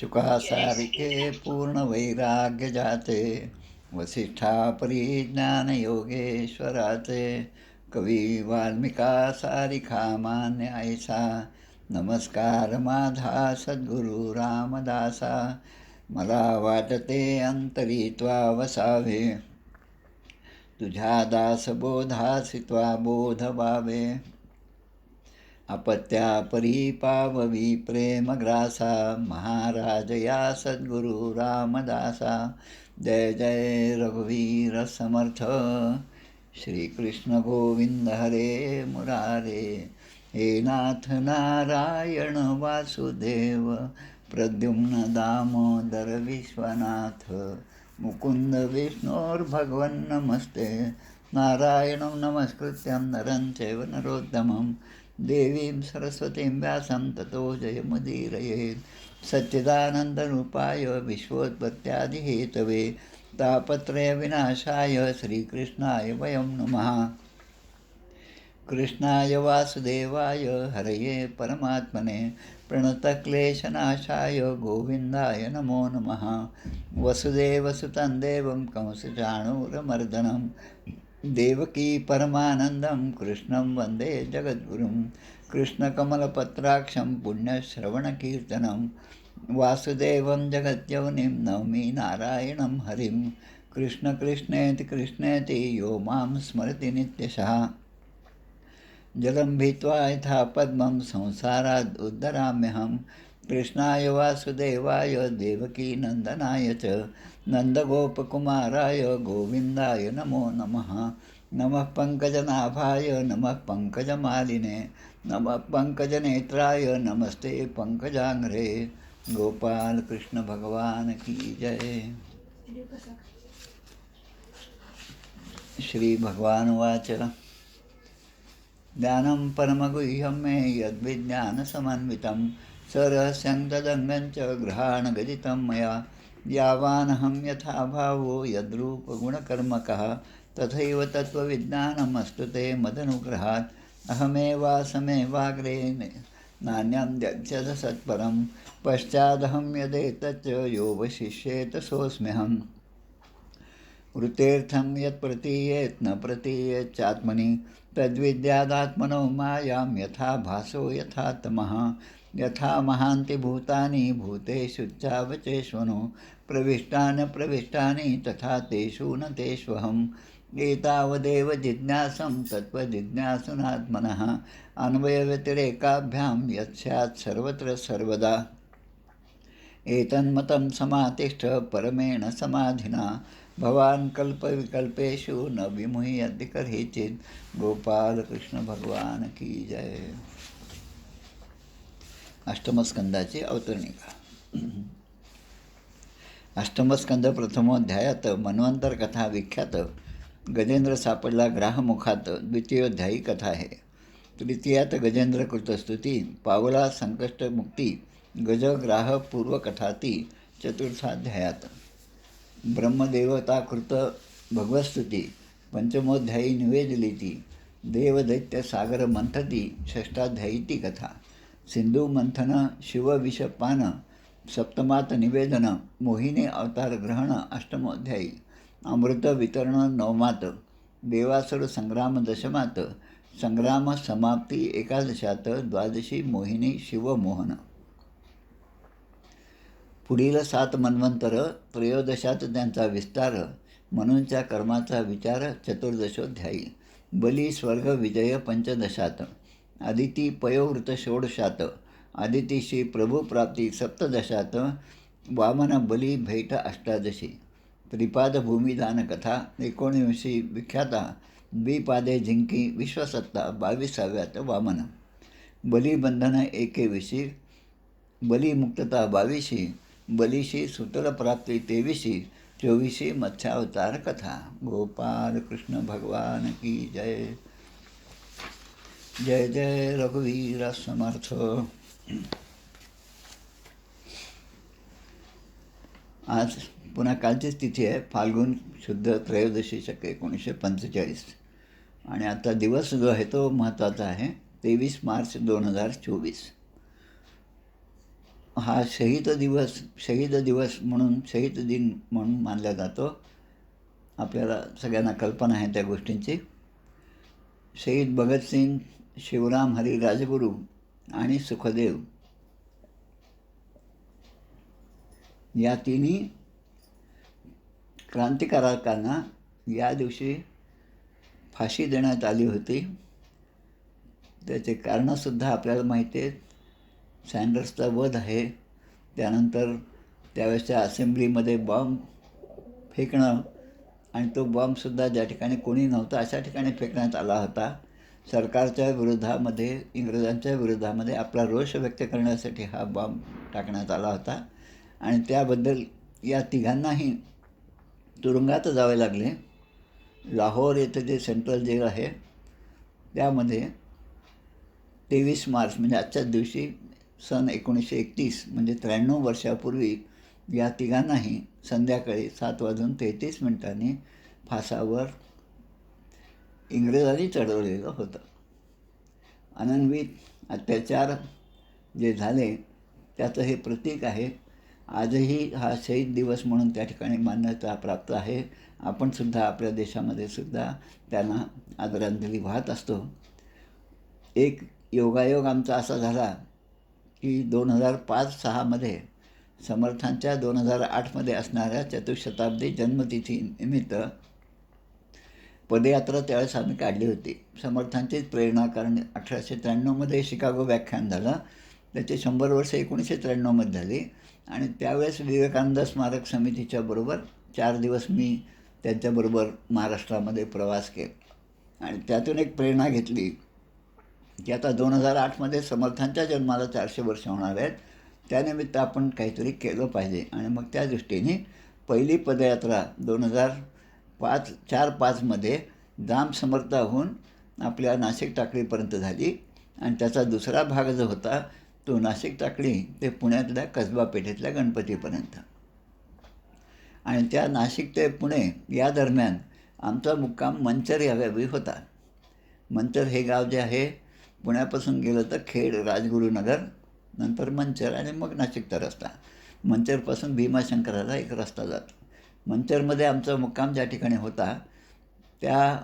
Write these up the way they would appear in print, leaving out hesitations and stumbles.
शुकासारिके पूर्णवैराग्य जाते, वसिष्ठा परिज्ञान योगेश्वराचे, कवी वाल्मिका सारिखा मान्य ऐसा, नमस्कार माझा सद्गुरु रामदासा. मला वाटते अंतरी त्वा वसावे, तुझ्या दासबोधासी त्वा बोध व्हावे. अपत्या परी पाववी प्रेमग्रासा, महाराज या सद्गुरु रामदासा. जय जय रघुवीर समर्थ. श्रीकृष्ण गोविंद हरे मुरारे. हे नाथ नारायण वासुदेव, प्रद्युम्न दामोदर विश्वनाथ. मुकुंद विष्णोर्भगवन् नमस्ते, नारायणं नमस्कृत्यं नरं चैव नरोत्तमं. देवीं सरस्वतीं व्यासं ततो जयमुदीरयेत्. सच्चिदानन्दरूपाय विश्वोत्पत्त्यादिहेतवे, तापत्रयविनाशाय श्रीकृष्णाय वयं नमः. कृष्णाय वासुदेवाय हरये परमात्मने, प्रणतक्लेशनाशाय गोविन्दाय नमो नमः. वसुदेवसुतं देवं कंसचाणूरमर्दनं, देवकी परमानन्दं कृष्णं वन्दे जगद्गुरुं. कृष्णकमलपत्राक्षं पुण्यश्रवणकीर्तनं, वासुदेवं जगद्योनिं नौमि नारायणं हरिं. कृष्ण कृष्णेति कृष्णेति यो मां स्मरति नित्यशः, जलं भित्वा यथा पद्मं संसाराद् उद्धराम्यहं. कृष्णाय वासुदेवाय देवकीनन्दनाय च, नन्दगोपकुमाराय गोविन्दाय नमो नमः. नमः पङ्कजनाभाय नमः पङ्कजमालिने, नमः पङ्कजनेत्राय नमस्ते पङ्कजाङ्घ्रे. गोपाल कृष्ण भगवान की जय. श्री भगवान वाच, ज्ञानं परमगुह्यं मे यद्विज्ञानसमन्वितं, सरहस्यं तदङ्गं च गृहाणगदितं मया. यावानहं यथा भावो यद्रूपगुणकर्मकः, तथैव तत्त्वविज्ञानम् अस्तु ते मदनुग्रहात्. अहमेवासमेवाग्रे नान्यं द्यज्यत सत्परं, पश्चादहं यदेतच्च योऽवशिष्येत सोऽस्म्यहम्. वृत्तेर्थं यत् प्रतीयेत् न प्रतीयेच्चात्मनि, तद्विद्यादात्मनो मायां यथा भासो यथा तमः. यथा महान्ति भूतानि भूतेषु चावचेष्वनो, प्रविष्टानि प्रविष्टानि तथा तेषु न तेष्वहम्. एतावदेव जिज्ञासं तत्त्वजिज्ञासुनात्मनः, अन्वयव्यतिरेकाभ्यां यत् स्यात् सर्वत्र सर्वदा. एतन्मतं समातिष्ठ परमेण समाधिना, भवान् कल्पविकल्पेषु न विमुह्यति कदाचित्. गोपाल कृष्ण भगवान की जय. अष्टमस्कंदाची अवतरणिका. अष्टमस्कंद प्रथमोध्यायात मन्वंतर कथा विख्यात गजेंद्र सापडला ग्राहमुखात द्वितीयोध्यायी कथा आहे. तृतीयात गजेंद्र कृतस्तुती, पावला संकष्टमुक्ती गजग्राह पूर्वकथाती. चतुर्थाध्यायात ब्रह्मदेवताकृत भगवस्तुती, पंचमोध्यायी निवेदलीती, देवदैत्य सागर मंथती. षष्ठाध्यायी ती कथा. सिंधू मंथन शिवविषपान. सप्तमात निवेदन, मोहिनी अवतार ग्रहण. अष्टमोध्यायी अमृत वितरण. नवमात देवासुर संग्राम. दशमात संग्राम समाप्ती. एकादशात द्वादशी मोहिनी शिवमोहन. पुढील 7 मन्वंतर, त्रयोदशात त्यांचा विस्तार, म्हणूनच्या कर्माचा विचार. चतुर्दशोध्यायी बली स्वर्ग विजय. पंचदशात आदिती पयोवृत. षोडशात आदितीशी प्रभुप्राप्ती. सप्तदशात वामन बली भेट. अष्टादशी त्रिपाद भूमिदान कथा. 19वी विख्याता द्विपादे जिंकी विश्वसत्ता. 22व्यात वामन बलिबंधन. 21 बलिमुक्तता. 22 बलीशी सूत्रप्राप्ती. 23 24 मत्स्यावतार कथा. गोपाल कृष्ण भगवान की जय. जय जय रघुवीर समर्थ. आज पुन्हा कालचीच तिथी आहे, फाल्गुन शुद्ध त्रयोदशी शक 1945. आणि आता दिवस जो आहे तो महत्त्वाचा आहे, 23 मार्च 2024. हा शहीद दिवस म्हणून शहीद दिन म्हणून मानला जातो. आपल्याला सगळ्यांना कल्पना आहे त्या गोष्टींची. शहीद भगतसिंग, शिवराम हरी राजगुरू आणि सुखदेव या तिन्ही क्रांतिकारकांना या दिवशी फाशी देण्यात आली होती. त्याचे कारणंसुद्धा आपल्याला माहिती आहेत. सँडर्सचा वध आहे, त्यानंतर त्यावेळेसच्या असेंब्लीमध्ये बॉम्ब फेकणं आणि तो बॉम्बसुद्धा ज्या ठिकाणी कोणी नव्हतं अशा ठिकाणी फेकण्यात आला होता. सरकारच्या विरोधामध्ये, इंग्रजांच्या विरोधामध्ये आपला रोष व्यक्त करण्यासाठी हा बॉम्ब टाकण्यात आला होता आणि त्याबद्दल या तिघांनाही तुरुंगात जावे लागले. लाहोर येथे जे सेंट्रल जेल आहे त्यामध्ये 23 मार्च म्हणजे आजच्याच दिवशी सन 1931 म्हणजे 93 वर्षापूर्वी या तिघांनाही संध्याकाळी 7:33 फासावर इंग्रजांनी चढवलेलं होतं. अनन्वित अत्याचार जे झाले त्याचं हे प्रतीक आहे. आजही हा शहीद दिवस म्हणून त्या ठिकाणी मान्यता प्राप्त आहे. आपणसुद्धा आपल्या देशामध्ये सुद्धा त्यांना आदरांजली वाहत असतो. एक योगायोग आमचा असा झाला की 2005-06 समर्थांच्या 2008 असणाऱ्या चतुःशताब्दी जन्मतिथीनिमित्त पदयात्रा त्यावेळेस आम्ही काढली होती. समर्थांचीच प्रेरणा, कारण 1893 शिकागो व्याख्यान झालं, त्याचे 100 वर्ष 1993 झाली आणि त्यावेळेस विवेकानंद स्मारक समितीच्या बरोबर 4 दिवस मी त्यांच्याबरोबर महाराष्ट्रामध्ये प्रवास केला आणि त्यातून एक प्रेरणा घेतली की आता 2008 समर्थांच्या जन्माला 400 वर्ष होणार आहेत, त्यानिमित्त आपण काहीतरी केलं पाहिजे. आणि मग त्या दृष्टीने पहिली पदयात्रा 2004-05 जाम समर्थाहून आपल्या नाशिक टाकळीपर्यंत झाली आणि त्याचा दुसरा भाग जो होता तो नाशिक टाकळी ते पुण्यातल्या कसबा पेठेतल्या गणपतीपर्यंत. आणि त्या नाशिक ते पुणे या दरम्यान आमचा मुक्काम मंचर या गावी होता. मंचर हे गाव जे आहे पुण्यापासून गेलं तर खेड, राजगुरुनगर, नंतर मंचर आणि मग नाशिकचा रस्ता. मंचरपासून भीमाशंकराला एक रस्ता जातो. मंचरमध्ये आमचा मुक्काम ज्या ठिकाणी होता त्या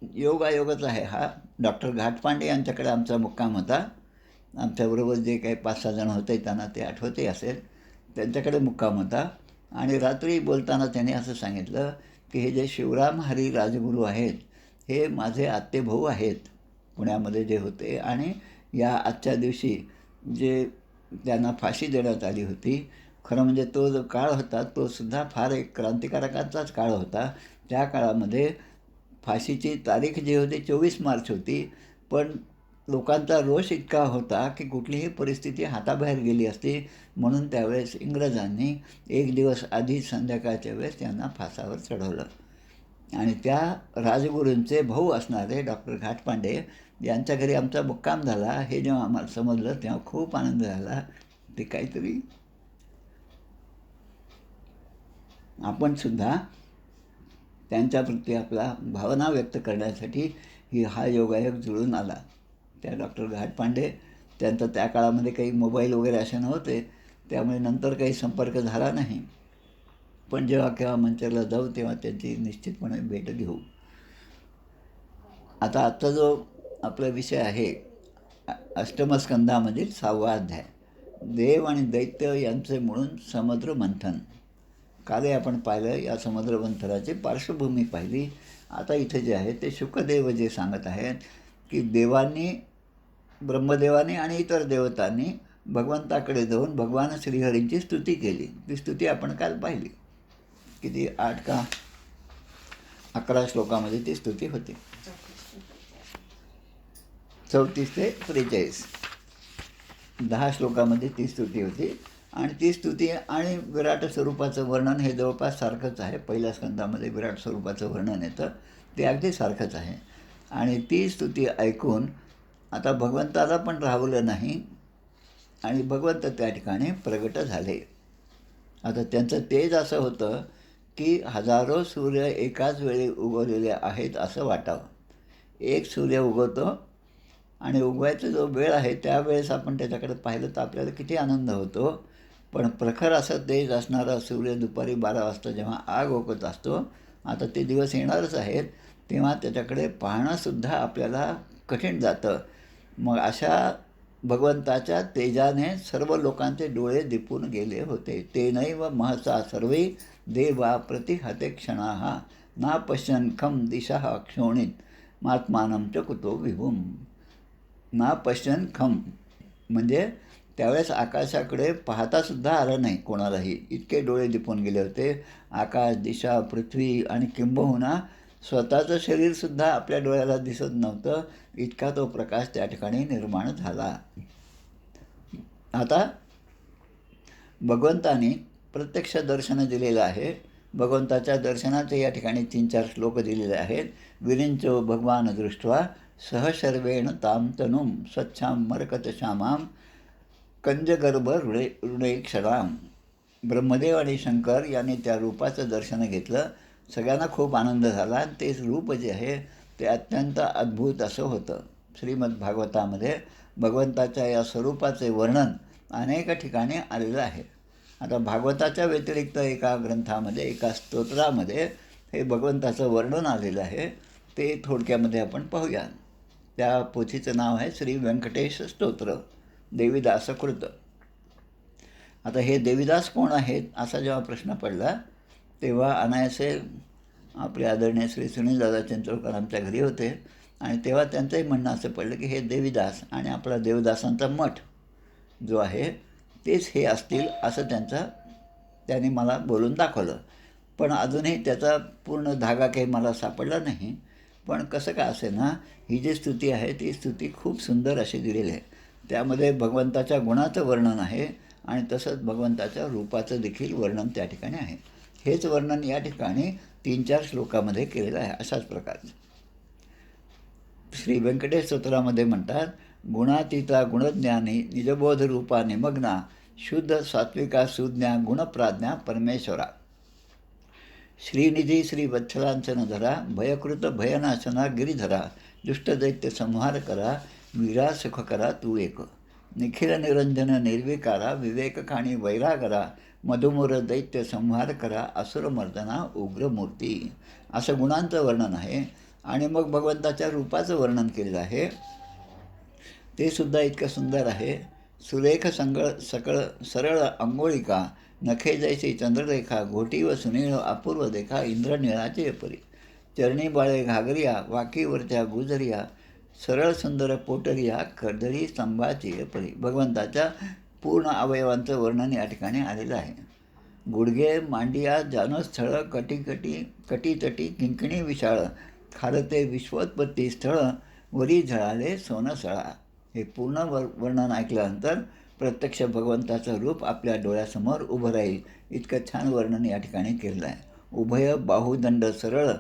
योगायोगच आहे हा. डॉक्टर घाटपांडे यांच्याकडे आमचा मुक्काम होता. आमच्याबरोबर जे काही 5-6 जण होते त्यांना ते आठवते असेल, त्यांच्याकडे मुक्काम होता. आणि रात्री बोलताना त्यांनी असं सांगितलं की हे जे शिवराम हरी राजगुरू आहेत हे माझे आत्तेभाऊ आहेत पुण्यामध्ये जे होते, आणि या आजच्या दिवशी जे त्यांना फाशी देण्यात आली होती, खरं म्हणजे तो जो काळ होता तो सुद्धा फार एक क्रांतिकारकांचाच काळ होता. त्या काळामध्ये फाशीची तारीख जी होती 24 मार्च होती, पण लोकांचा रोष इतका होता की कुठलीही परिस्थिती हाताबाहेर गेली असती, म्हणून त्यावेळेस इंग्रजांनी 1 दिवस आधी संध्याकाळच्या वेळेस त्यांना फासावर चढवलं. आणि त्या राजगुरूंचे भाऊ असणारे डॉक्टर घाटपांडे यांच्या घरी आमचा मुक्काम झाला. हे जेव्हा आम्हाला समजलं तेव्हा खूप आनंद झाला. ते काहीतरी आपणसुद्धा त्यांच्याप्रती आपला भावना व्यक्त करण्यासाठी हा योगायोग जुळून आला. त्या डॉक्टर घाटपांडे त्यांचा त्या काळामध्ये काही मोबाईल वगैरे असे नव्हते, त्यामुळे नंतर काही संपर्क झाला नाही. पण जेव्हा केव्हा मंचरला जाऊ तेव्हा त्यांची निश्चितपणे भेट घेऊ. आता आजचा जो आपला विषय आहे अष्टमस्कंधामधील 6वा अध्याय, देव आणि दैत्य यांचे म्हणून समुद्र मंथन. कालही आपण पाहिलं, या समुद्र मंथनाची पार्श्वभूमी पाहिली. आता इथे जे आहे ते शुकदेव जे सांगत आहेत की देवांनी, ब्रह्मदेवाने आणि इतर देवतांनी भगवंताकडे जाऊन भगवान श्रीहरींची स्तुती केली. ती स्तुती आपण काल पाहिली. किती 8 का 11 श्लोकामध्ये ती स्तुती होती. 34 ते 43 10 श्लोकामध्ये ती स्तुती होती. आणि ती स्तुती आणि विराट स्वरूपाचं वर्णन हे जवळपास सारखंच आहे. पहिल्या स्कंदामध्ये विराट स्वरूपाचं वर्णन येतं, ते अगदी सारखंच आहे. आणि ती स्तुती ऐकून आता भगवंताला पण राहवलं नाही आणि भगवंत त्या ठिकाणी प्रगट झाले. आता त्यांचं तेज असं होतं की हजारो सूर्य एकाच वेळी उगवलेले आहेत असं वाटावं. एक सूर्य उगवतो आणि उगवायचा जो वेळ आहे त्यावेळेस आपण त्याच्याकडे पाहिलं तर आपल्याला किती आनंद होतो. पण प्रखर असं तेज असणारा सूर्य दुपारी 12 वाजता जेव्हा आग ओकत असतो, आता ते दिवस येणारच आहेत, तेव्हा त्याच्याकडे पाहणंसुद्धा आपल्याला कठीण जातं. मग अशा भगवंताच्या तेजाने सर्व लोकांचे डोळे दिपून गेले होते. तेनैव महसा सर्वे देवा प्रतिहते क्षणाः ना पश्यन् खं दिशः क्षोणीत महात्मानं च कुतो विभुम. ना पश्यन् खं म्हणजे त्यावेळेस आकाशाकडे पाहतासुद्धा आलं नाही कोणालाही, इतके डोळे दिपून गेले होते. आकाश, दिशा, पृथ्वी आणि किंबहुना स्वतःचं शरीरसुद्धा आपल्या डोळ्याला दिसत नव्हतं, इतका तो प्रकाश त्या ठिकाणी निर्माण झाला. आता भगवंतानी प्रत्यक्ष दर्शन दिलेलं आहे. भगवंताच्या दर्शनाचे या ठिकाणी 3-4 श्लोक दिलेले आहेत. विरिंचो भगवान दृष्ट्वा सहशर्वेण ताम तनुम स्वच्छां मरकतश्यामां कंजगर्भ हृदयक्षराम. ब्रह्मदेव आणि शंकर यांनी त्या रूपाचं दर्शन घेतलं. सगळ्यांना खूप आनंद झाला आणि ते रूप जे आहे ते अत्यंत अद्भुत असं होतं. श्रीमद भागवतामध्ये भगवंताच्या या स्वरूपाचे वर्णन अनेक ठिकाणी आलेलं आहे. आता भागवताच्या व्यतिरिक्त एका ग्रंथामध्ये, एका स्तोत्रामध्ये हे भगवंताचं वर्णन आलेलं आहे. ते थोडक्यामध्ये आपण पाहूया. त्या पोथीचं नाव आहे श्री व्यंकटेश स्तोत्र, देवीदासकृत. आता हे देवीदास कोण आहेत असा जेव्हा प्रश्न पडला तेव्हा अनायासे आपले आदरणीय श्री सुनीलदादा चिंचोळकर आमच्या घरी होते आणि तेव्हा त्यांचंही म्हणणं असं पडलं की हे देवीदास आणि आपला देवदासांचा मठ जो आहे तेच हे असतील असं त्यांनी मला बोलून दाखवलं. पण अजूनही त्याचा पूर्ण धागा काही मला सापडला नाही. पण कसं काय असे ना, ही जी स्तुती आहे ती स्तुती खूप सुंदर अशी दिलेली आहे. त्यामध्ये भगवंताच्या गुणाचं वर्णन आहे आणि तसंच भगवंताच्या रूपाचं देखील वर्णन त्या ठिकाणी आहे. हेच वर्णन या ठिकाणी 3-4 श्लोकामध्ये केलेलं आहे. अशाच प्रकारचं श्री व्यंकटेश स्तोत्रामध्ये म्हणतात, गुणातीता गुणज्ञानी निजबोध रूपा निमग्ना शुद्ध सात्विका सुज्ञा गुणप्राज्ञा परमेश्वरा. श्रीनिधी श्री वत्सलांचनधरा भयकृत भयनाशना गिरिधरा दुष्टदैत्य संहार करा वीरा सुख करा तू एक. निखिल निरंजन निर्विकारा विवेकखाणी वैरागरा मधुमूर दैत्य संहार करा असुरमर्दना उग्रमूर्ती. असं गुणांचं वर्णन आहे. आणि मग भगवंताच्या रूपाचं वर्णन केलेलं आहे. ते सुद्धा इतकं सुंदर आहे. सुरेख सकळ सरळ अंघोळिका नखे जैसी चंद्ररेखा घोटी व सुनीळ अपूर्व देखा इंद्रनिळाचे परी. चरणी बाळे घागरिया वाकीवरच्या गुजरिया सरळ सुंदर पोटरिया कर्दळी स्तंभाची परी. भगवंताच्या पूर्ण अवयवांचं वर्णन या ठिकाणी आलेलं आहे. गुडघे मांडिया जानस्थळ कटीतटी किंकिणी विशाळ खारते विश्वोत्पत्ती स्थळ वरी झळाले सोनसळा. हे पूर्ण वर्णन ऐकल्यानंतर प्रत्यक्ष भगवंताचं रूप आपल्या डोळ्यासमोर उभं राहील इतकं छान वर्णन या ठिकाणी केलेलं आहे. उभय बाहुदंड सरळ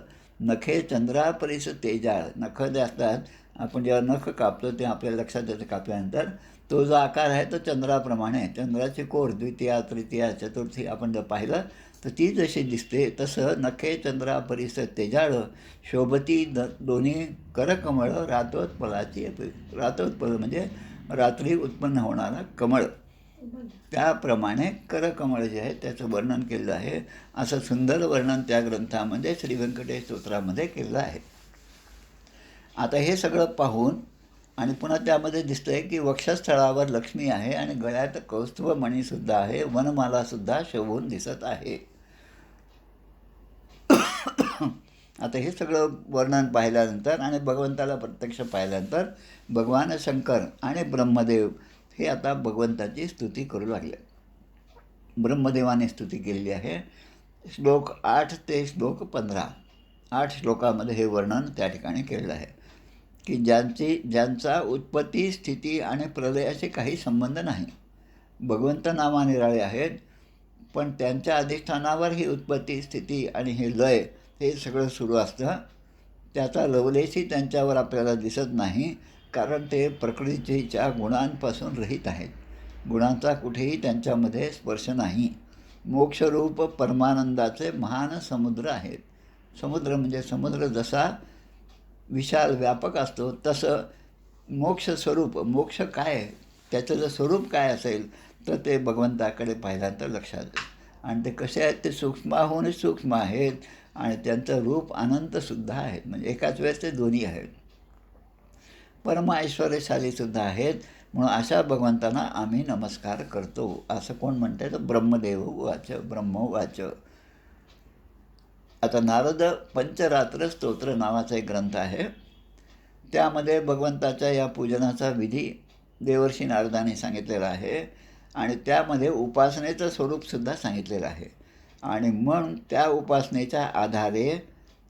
नखे चंद्रापरीस तेजाळ. नख जे असतात, आपण जेव्हा नख कापतो तेव्हा आपल्या लक्षात येतं कापल्यानंतर तो जो आकार आहे तो चंद्राप्रमाणे, चंद्राची कोर द्वितीया तृतीया चतुर्थी आपण जर पाहिलं तर ती जशी दिसते तसं नखे चंद्रापरीस तेजाळ शोभती दोन्ही करकमळ रातोत्पलाची. रातोत्पल म्हणजे रात्री उत्पन्न होणारा कमळ, त्याप्रमाणे करकमळ जे आहे त्याचं वर्णन केलेलं आहे. असं सुंदर वर्णन त्या ग्रंथामध्ये श्री व्यंकटेश स्तोत्रामध्ये केलेलं आहे. आता हे सगळं पाहून आणि पुन्हा त्यामध्ये दिसतं आहे की वक्षस्थळावर लक्ष्मी आहे आणि गळ्यात कौस्तुभमणीसुद्धा आहे, वनमालासुद्धा शोभून दिसत आहे. आता हे सगळं वर्णन पाहिल्यानंतर आणि भगवंताला प्रत्यक्ष पाहिल्यानंतर भगवान शंकर आणि ब्रह्मदेव हे आता भगवंताची स्तुती करू लागले. ब्रह्मदेवाने स्तुती केलेली आहे. श्लोक 8 ते श्लोक 15, 8 श्लोकामध्ये हे वर्णन त्या ठिकाणी केलेलं आहे की ज्यांचा उत्पत्ती स्थिती आणि प्रलयाशी काही संबंध नाही. भगवंत नामानिराळे आहेत पण त्यांच्या अधिष्ठानावर ही उत्पत्ती स्थिती आणि हे लय हे सगळं सुरू असतं. त्याचा लवलेशही त्यांच्यावर आपल्याला दिसत नाही, कारण ते प्रकृतीच्या गुणांपासून रहित आहेत. गुणांचा कुठेही त्यांच्यामध्ये स्पर्श नाही. मोक्षरूप परमानंदाचे महान समुद्र आहेत. समुद्र म्हणजे समुद्र जसा विशाल व्यापक असतो तसं मोक्ष स्वरूप, मोक्ष काय आहे, त्याचं जर स्वरूप काय असेल तर ते भगवंताकडे पाहिल्यानंतर लक्षात येईल. आणि ते कसे आहेत, ते सूक्ष्माहूनच सूक्ष्म आहेत आणि त्यांचं रूप अनंतसुद्धा आहेत. म्हणजे एकाच वेळेस ते दोन्ही आहेत, परम ऐश्वर्यशालीसुद्धा आहेत. म्हणून अशा भगवंतांना आम्ही नमस्कार करतो. असं कोण म्हणते तर ब्रह्मदेव उवाच, ब्रह्मोवाच. आता नारद पंचरात्र स्तोत्र नावाचा एक ग्रंथ आहे. त्यामध्ये भगवंताच्या या पूजनाचा विधी देवर्षी नारदाने सांगितलेला आहे आणि त्यामध्ये उपासनेचं स्वरूपसुद्धा सांगितलेलं आहे. आणि मग त्या उपासनेच्या आधारे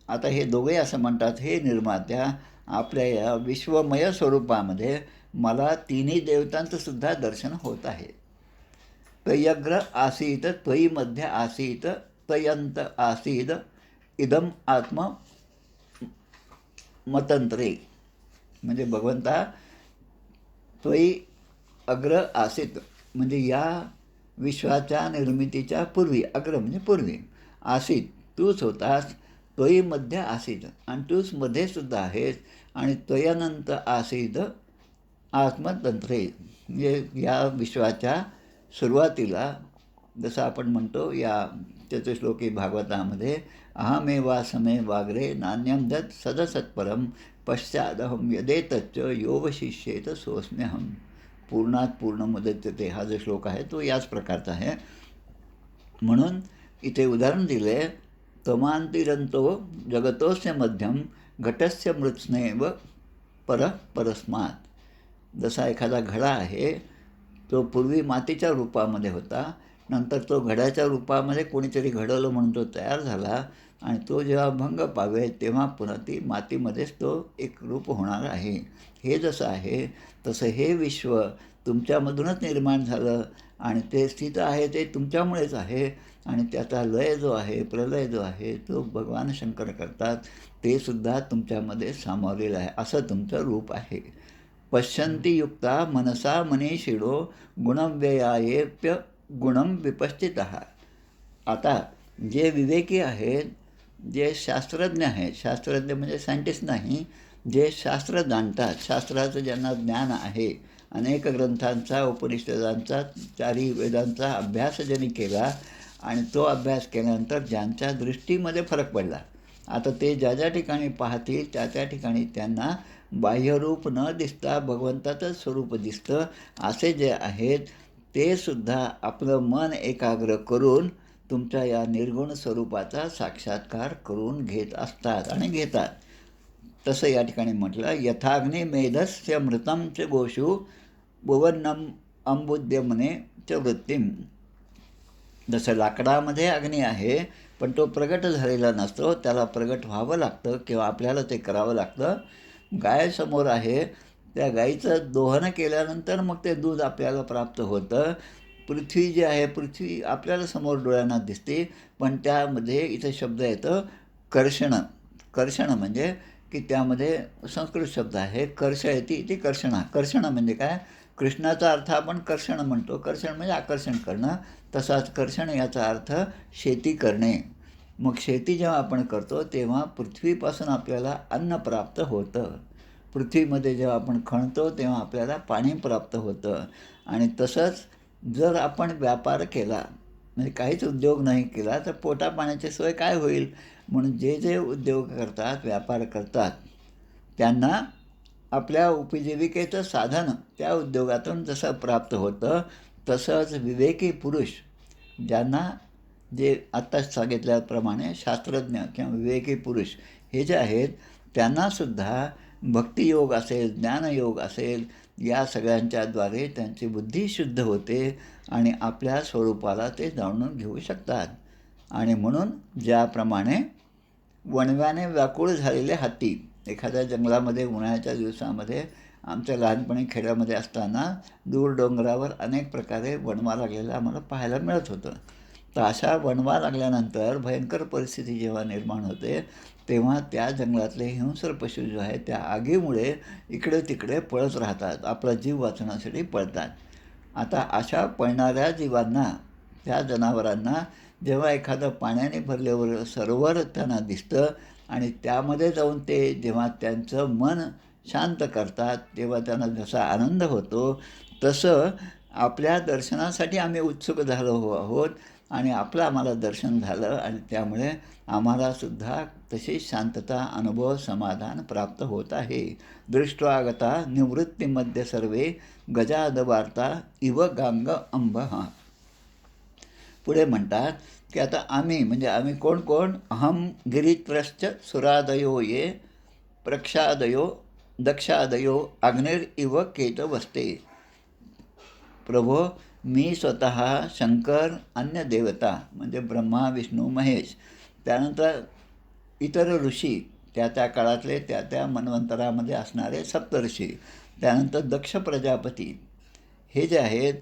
आता हे दोघे असं म्हणतात, हे निर्मात्या, आपल्या या विश्वमय स्वरूपामध्ये मला तिन्ही देवतांचंसुद्धा दर्शन होत आहे. त्वयग्र आसीत त्वयी मध्ये आसीत त्वयंत आसीद इदम आत्म मतंत्रे. म्हणजे भगवंता त्वयी अग्र आसीत म्हणजे या विश्वाच्या निर्मितीच्या पूर्वी, अग्र म्हणजे पूर्वी, आसीत तूच होतास, त्वयी मध्ये आसीत आणि तूच मध्ये सुद्धा आहेस, आणि त्वयानंत आसीत आत्मतंत्रे म्हणजे या विश्वाच्या सुरुवातीला, जसं आपण म्हणतो या चतुश्लोकी भागवतामध्ये, अहमेवासमे वाग्रे नान्यम दत् सदसत्परम पश्चादहम यदेतच्च योगशिष्येत सोऽस्म्यहम. पूर्णात पूर्ण मुदच्यते हा जो श्लोक आहे तो याच प्रकारचा आहे. म्हणून इथे उदाहरण दिले, तमांतिरंतो जगतोस्य मध्यम घटस्य मृत्स्नेव परस्मात्. जसा एखादा घडा आहे, तो पूर्वी मातीच्या रूपामध्ये होता, नंतर तो घड्याच्या रूपामध्ये कोणीतरी घडवलं म्हणून तो तयार झाला, आणि तो जेव्हा भंग पावेल तेव्हा पुन्हा ती मातीमध्येच तो एक रूप होणार आहे. हे जसं आहे तसं हे विश्व तुमच्यामधूनच निर्माण झालं आणि ते स्थित आहे ते तुमच्यामुळेच आहे. आणि त्याचा लय जो आहे, प्रलय जो आहे, तो भगवान शंकर करतात, ते सुद्धा तुमच्यामध्ये सामावलेलं आहे. असं तुमचं रूप आहे. पश्यन्ति युक्ता मनसा मनीषिणो गुणव्ययायेप्य गुणम विपश्चितः. आता जे विवेकी आहेत, जे शास्त्रज्ञ आहेत, शास्त्रज्ञ म्हणजे सायंटिस्ट नाही, जे शास्त्र जाणतात, शास्त्राचं ज्यांना ज्ञान आहे, अनेक ग्रंथांचा, उपनिषदांचा, चारी वेदांचा अभ्यास ज्यांनी केला आणि तो अभ्यास केल्यानंतर ज्यांच्या दृष्टीमध्ये फरक पडला, आता ते ज्या ज्या ठिकाणी पाहतील त्या त्या ठिकाणी त्यांना बाह्यरूप न दिसता भगवंताचं स्वरूप दिसतं. असे जे आहेत ते सुद्धा आपलं मन एकाग्र करून तुमच्या या निर्गुण स्वरूपाचा साक्षात्कार करून घेत असतात आणि घेतात. तसं या ठिकाणी म्हटलं, यथाग्नी मेधस्य मृतं च गोषु भुवन्नम अंबुद्यमने च वृत्तीम. जसं लाकडामध्ये अग्नी आहे पण तो प्रगट झालेला नसतो, त्याला प्रगट व्हावं लागतं किंवा आपल्याला ते करावं लागतं. गाय समोर आहे, त्या गाईचं दोहन केल्यानंतर मग ते दूध आपल्याला प्राप्त होतं. पृथ्वी जी आहे, पृथ्वी आपल्याला समोर डोळ्यांना दिसते, पण त्यामध्ये इथे शब्द येतं कर्षण. कर्षण म्हणजे की त्यामध्ये संस्कृत शब्द आहे कर्षयती इथे कर्षणा. कर्षण म्हणजे काय, कृष्णाचा अर्थ आपण कर्षण म्हणतो, कर्षण म्हणजे आकर्षण करणं, तसाच कर्षण याचा अर्थ शेती करणे. मग शेती जेव्हा आपण करतो तेव्हा पृथ्वीपासून आपल्याला अन्न प्राप्त होतं, पृथ्वीमध्ये जेव्हा आपण खणतो तेव्हा आपल्याला पाणी प्राप्त होतं. आणि तसंच जर आपण व्यापार केला, म्हणजे काहीच उद्योग नाही केला, तर पोटा पाण्याची सोय काय होईल. म्हणून जे जे उद्योग करतात, व्यापार करतात, त्यांना आपल्या उपजीविकेचं साधन त्या उद्योगातून जसं प्राप्त होतं, तसंच विवेकी पुरुष ज्यांना जे आत्ताच सांगितल्याप्रमाणे शास्त्रज्ञ किंवा विवेकी पुरुष हे जे आहेत त्यांनासुद्धा भक्तियोग असेल, ज्ञानयोग असेल, या सगळ्यांच्याद्वारे त्यांची बुद्धी शुद्ध होते आणि आपल्या स्वरूपाला ते जाणून घेऊ शकतात. आणि म्हणून ज्याप्रमाणे वणव्याने व्याकुळ झालेले हत्ती, एखाद्या जंगलामध्ये उन्हाळ्याच्या दिवसामध्ये आमच्या लहानपणी खेड्यामध्ये असताना दूर डोंगरावर अनेक प्रकारे वणवा लागलेला आम्हाला पाहायला मिळत होतं. तर अशा वणवा लागल्यानंतर भयंकर परिस्थिती जेव्हा निर्माण होते तेव्हा त्या जंगलातले हिंस्र पशु जो आहे त्या आगीमुळे इकडे तिकडे पळत राहतात, आपला जीव वाचवण्यासाठी पळतात. आता अशा पळणाऱ्या जीवांना, त्या जनावरांना जेव्हा एखादं पाण्याने भरलेलं सरोवर त्यांना दिसतं आणि त्यामध्ये जाऊन ते जेव्हा त्यांचं मन शांत करतात, तेव्हा त्यांना जसा आनंद होतो तसं आपल्या दर्शनासाठी आम्ही उत्सुक झालो आहोत आणि आपलं आम्हाला दर्शन झालं आणि त्यामुळे आम्हालासुद्धा तशी शांतता, अनुभव, समाधान प्राप्त होत आहे. दृष्ट्वागता निवृत्तीमध्ये सर्वे गजादवार्ता इव गांग अंबहा. पुढे म्हणतात की आता आम्ही म्हणजे आम्ही कोण कोण, अहम गिरित्रश्च सुरादयो ये प्रक्षादयो दक्षादयो अग्निर इव केतवस्ते. प्रभो, मी स्वतः, शंकर, अन्य देवता म्हणजे ब्रह्मा, विष्णू, महेश, त्यानंतर इतर ऋषी, त्या त्या काळातले त्या त्या मन्वंतरामध्ये असणारे सप्तऋषी, त्यानंतर दक्ष प्रजापती, हे जे आहेत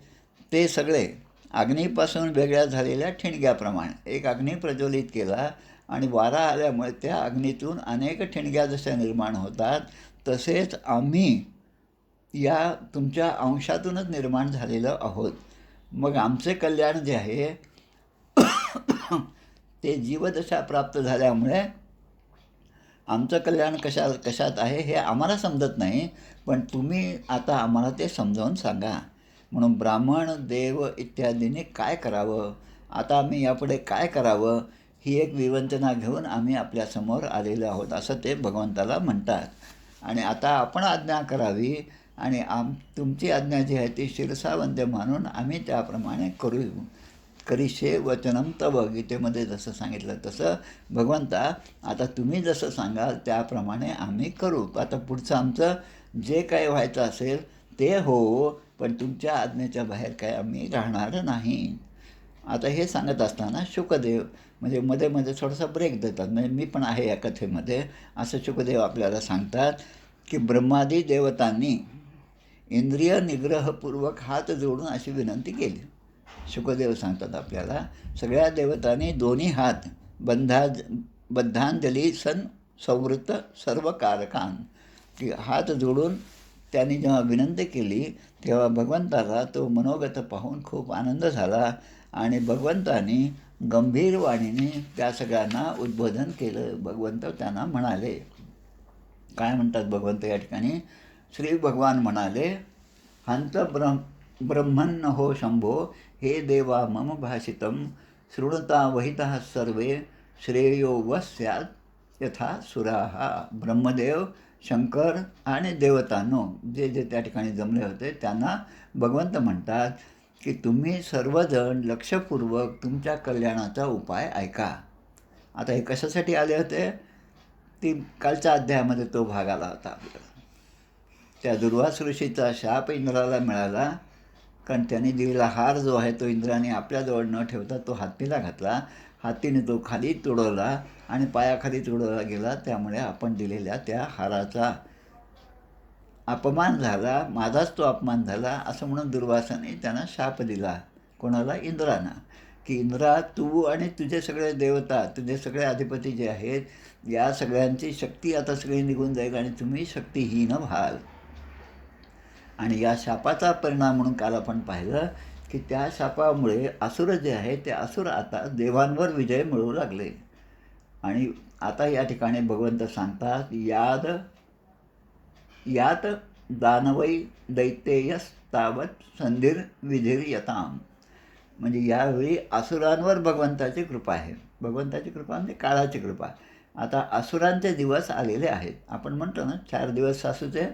ते सगळे अग्नीपासून वेगळ्या झालेल्या ठिणग्याप्रमाणे एक अग्नी प्रज्वलित केला आणि वारा आल्यामुळे त्या अग्नीतून अनेक ठिणग्या जशा निर्माण होतात, तसेच आम्ही या तुमच्या अंशातूनच निर्माण झालेलं आहोत. मग आमचे कल्याण जे आहे ते जीवदशा प्राप्त झाल्यामुळे आमचं कल्याण कशात आहे हे आम्हाला समजत नाही, पण तुम्ही आता आम्हाला ते समजावून सांगा. म्हणून ब्राह्मण, देव इत्यादींनी काय करावं, आता आम्ही यापुढे काय करावं, ही एक विवंचना घेऊन आम्ही आपल्यासमोर आलेलो आहोत असं ते भगवंताला म्हणतात. आणि आता आपण आज्ञा करावी आणि तुमची आज्ञा जी आहे ती शिरसावंद्य मानून आम्ही त्याप्रमाणे करू. करिष्ये वचनम तव, गीतेमध्ये जसं सांगितलं तसं भगवंता आता तुम्ही जसं सांगाल त्याप्रमाणे आम्ही करू. आता पुढचं आमचं जे काही व्हायचं असेल ते हो, पण तुमच्या आज्ञेच्या बाहेर काय आम्ही राहणार नाही. आता हे सांगत असताना शुकदेव म्हणजे मध्ये मध्ये थोडासा ब्रेक देतात, म्हणजे मी पण आहे या कथेमध्ये, असं शुकदेव आपल्याला सांगतात की ब्रह्मादी देवतांनी इंद्रिय निग्रहपूर्वक हात जोडून अशी विनंती केली. शुकदेव सांगतात आपल्याला, सगळ्या देवतांनी दोन्ही हात बद्धांजली सन संवृत्त सर्व कारकान, की हात जोडून त्यांनी जेव्हा विनंती केली तेव्हा भगवंताला तो मनोगत पाहून खूप आनंद झाला आणि भगवंतानी गंभीर वाणीने त्या सगळ्यांना उद्बोधन केलं. भगवंत त्यांना म्हणाले, काय म्हणतात भगवंत या ठिकाणी, श्री भगवान म्हणाले, हंत ब्रह्मन्न हो शंभो, हे देवा मम भाषितम शृणुता वहितः सर्वे, श्रेयो व स्यात् यथा सुराहा. ब्रह्मदेव, शंकर आणि देवतांनो जे जे त्या ठिकाणी जमले होते त्यांना भगवंत म्हणतात की तुम्ही सर्वजण लक्षपूर्वक तुमच्या कल्याणाचा उपाय ऐका. आता हे कशासाठी आले होते, ती कालच्या अध्यायामध्ये तो भाग आला होता आपल्याला. त्या दुर्वास ऋषीचा शाप इंद्राला मिळाला, कारण त्यांनी दिलेला हार जो आहे तो इंद्राने आपल्याजवळ न ठेवता तो हत्तीला घातला. हत्तीने तो खाली तुडवला आणि पायाखाली तुडवला गेला. त्यामुळे आपण दिलेल्या त्या हाराचा अपमान झाला, माझाच तो अपमान झाला असं म्हणून दुर्वासाने त्यांना शाप दिला. कोणाला? इंद्रांना, की इंद्रा, तू आणि तुझे सगळे देवता, तुझे सगळे अधिपती जे आहेत, या सगळ्यांची शक्ती आता सगळी निघून जाईल आणि तुम्ही शक्तिहीन व्हाल. आणि या शापाचा परिणाम म्हणून काल आपण पाहिलं की त्या शापामुळे असुर जे आहे ते असुर आता देवांवर विजय मिळवू लागले. आणि आता या ठिकाणी भगवंत सांगतात, यात दानवै दैत्ययस्तावत संधीर विधीर्यताम. म्हणजे यावेळी असुरांवर भगवंताची कृपा आहे. भगवंताची कृपा म्हणजे काळाची कृपा. आता असुरांचे दिवस आलेले आहेत. आपण म्हणतो ना, 4 दिवस सासूचे,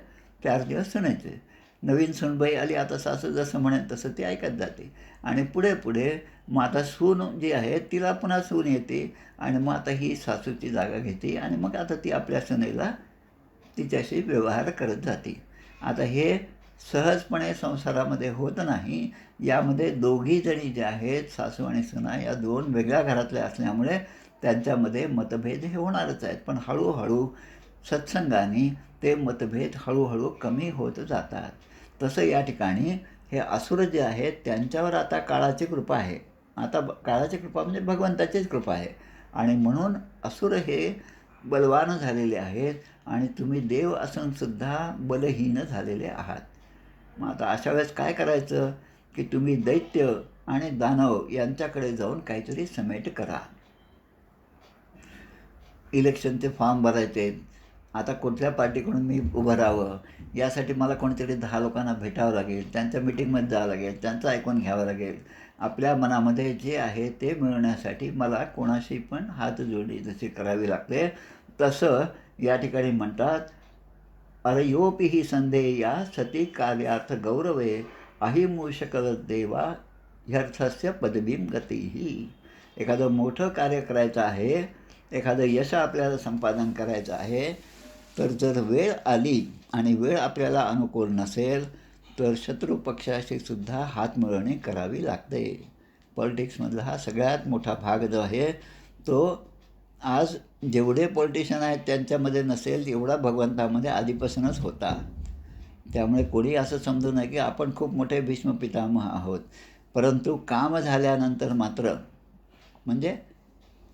4 दिवस सुनेचे. नवीन सूनबाई आली, आता सासू जसं म्हणेल तसं ती ऐकत जाते. आणि पुढे पुढे मग आता सून जी आहे तिला पुन्हा सून येते आणि मग आता ही सासूची जागा घेते आणि मग आता ती आपल्या सुनेला तिच्याशी व्यवहार करत जाते. आता हे सहजपणे संसारामध्ये होत नाही. यामध्ये दोघी जणी ज्या आहेत, सासू आणि सुना, या 2 वेगळ्या घरातल्या असल्यामुळे त्यांच्यामध्ये मतभेद हे होणारच आहेत. पण हळूहळू सत्संगाने ते मतभेद हळूहळू कमी होत जातात. तसं या ठिकाणी हे असुर जे आहेत त्यांच्यावर आता काळाची कृपा आहे. आता काळाची कृपा म्हणजे भगवंताचीच कृपा आहे आणि म्हणून असुर हे बलवान झालेले आहेत आणि तुम्ही देव असूनसुद्धा बलहीन झालेले आहात. मग आता अशा वेळेस काय करायचं की तुम्ही दैत्य आणि दानव यांच्याकडे जाऊन काहीतरी समेट करा. इलेक्शनचे फॉर्म भरायचे, आता कुठल्या पार्टीकडून मी उभं राहावं यासाठी मला कोणीतरी 10 लोकांना भेटावं लागेल, त्यांच्या मिटिंगमध्ये जावं लागेल, त्यांचं ऐकून घ्यावं लागेल. आपल्या मनामध्ये जे आहे ते मिळवण्यासाठी मला कोणाशी पण हातजोडी जशी करावी लागते, तसं या ठिकाणी म्हणतात, अरयोपि ही संधेया सती कार्यार्थ गौरवे अहिमूषक देवा ह्यर्थस्य पदवीं गतीही. एखादं मोठं कार्य करायचं आहे, एखादं यश आपल्याला संपादन करायचं आहे, तर जर वेळ आली आणि वेळ आपल्याला अनुकूल नसेल तर शत्रू पक्षाशी सुद्धा हातमिळवणी करावी लागते. पॉलिटिक्समधला हा सगळ्यात मोठा भाग जो आहे तो आज जेवढे पॉलिटिशियन आहेत त्यांच्यामध्ये नसेल एवढा भगवंतामध्ये आधीपासूनच होता. त्यामुळे कोणी असं समजू नये की आपण खूप मोठे भीष्म पितामह आहोत. परंतु काम झाल्यानंतर मात्र, म्हणजे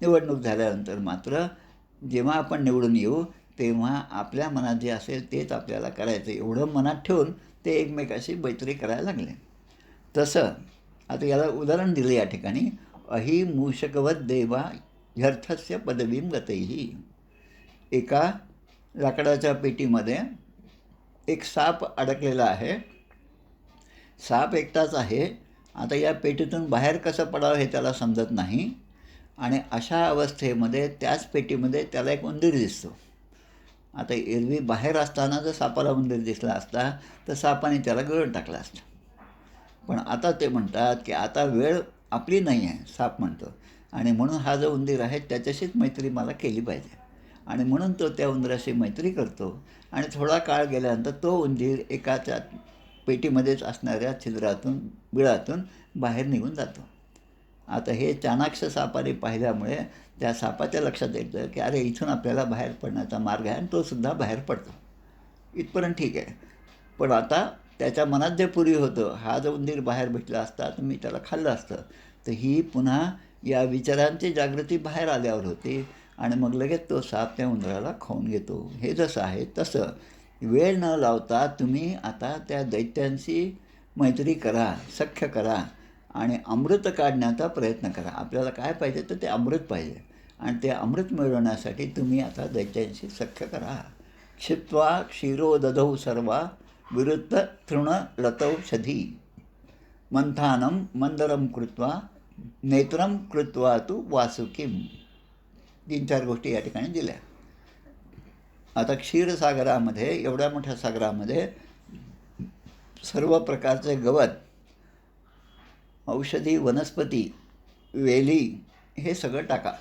निवडणूक झाल्यानंतर मात्र, जेव्हा आपण निवडून येऊ तेव्हा आपल्या मनात जे असेल तेच आपल्याला करायचं, एवढं मनात ठेवून ते एकमेकाशी मैत्री करायला लागले. तसं आता याला उदाहरण दिलं या ठिकाणी, अहि मूषकवत देवा ह्यर्थस्य पदवीं गतैही. एका लाकडाच्या पेटीमध्ये एक साप अडकलेला आहे. साप एकटाच आहे. आता या पेटीतून बाहेर कसं पडावं हे त्याला समजत नाही आणि अशा अवस्थेमध्ये त्याच पेटीमध्ये त्याला एक उंदीर दिसतो. आता एरवी बाहेर असताना जर सापाला उंदीर दिसला असता तर सापाने त्याला गिळून टाकला असता. पण आता ते म्हणतात की आता वेळ आपली नाही आहे, साप म्हणतो, आणि म्हणून हा जो उंदीर आहे त्याच्याशीच मैत्री मला केली पाहिजे. आणि म्हणून तो त्या उंदराशी मैत्री करतो आणि थोडा काळ गेल्यानंतर तो उंदीर एकाच्या पेटीमध्येच असणाऱ्या छिद्रातून बिळातून बाहेर निघून जातो. आता हे चाणाक्ष सापाने पाहिल्यामुळे त्या सापाच्या लक्षात येतं की अरे इथून आपल्याला बाहेर पडण्याचा मार्ग आहे, आणि तो सुद्धा बाहेर पडतो. इथपर्यंत ठीक आहे. पण आता त्याच्या मनात जे पूर्वी होतं, हा जो उंदीर बाहेर भेटला असता तर मी त्याला खाल्लं असतं, तर ही पुन्हा या विचारांची जागृती बाहेर आल्यावर होती आणि मग लगेच तो साप त्या उंदराला खाऊन घेतो. हे जसं आहे तसं वेळ न लावता तुम्ही आता त्या दैत्यांशी मैत्री करा, सख्य करा आणि अमृत काढण्याचा प्रयत्न करा. आपल्याला काय पाहिजे तर ते अमृत पाहिजे, आणि ते अमृत मिळवण्यासाठी तुम्ही आता दैत्यांशी सख्य करा. क्षिप्त्वा क्षीरो दधौ सर्वा विरुद्ध तृणलतौषधी मंथानं मंदरं कृत्वा नेत्रं कृत्वा तु वासुकीम. 3-4 गोष्टी या ठिकाणी दिल्या. आता क्षीरसागरामध्ये, एवढ्या मोठ्या सागरामध्ये सर्व प्रकारचे गवत, औषधी वनस्पती, वेली हे सगळं टाका.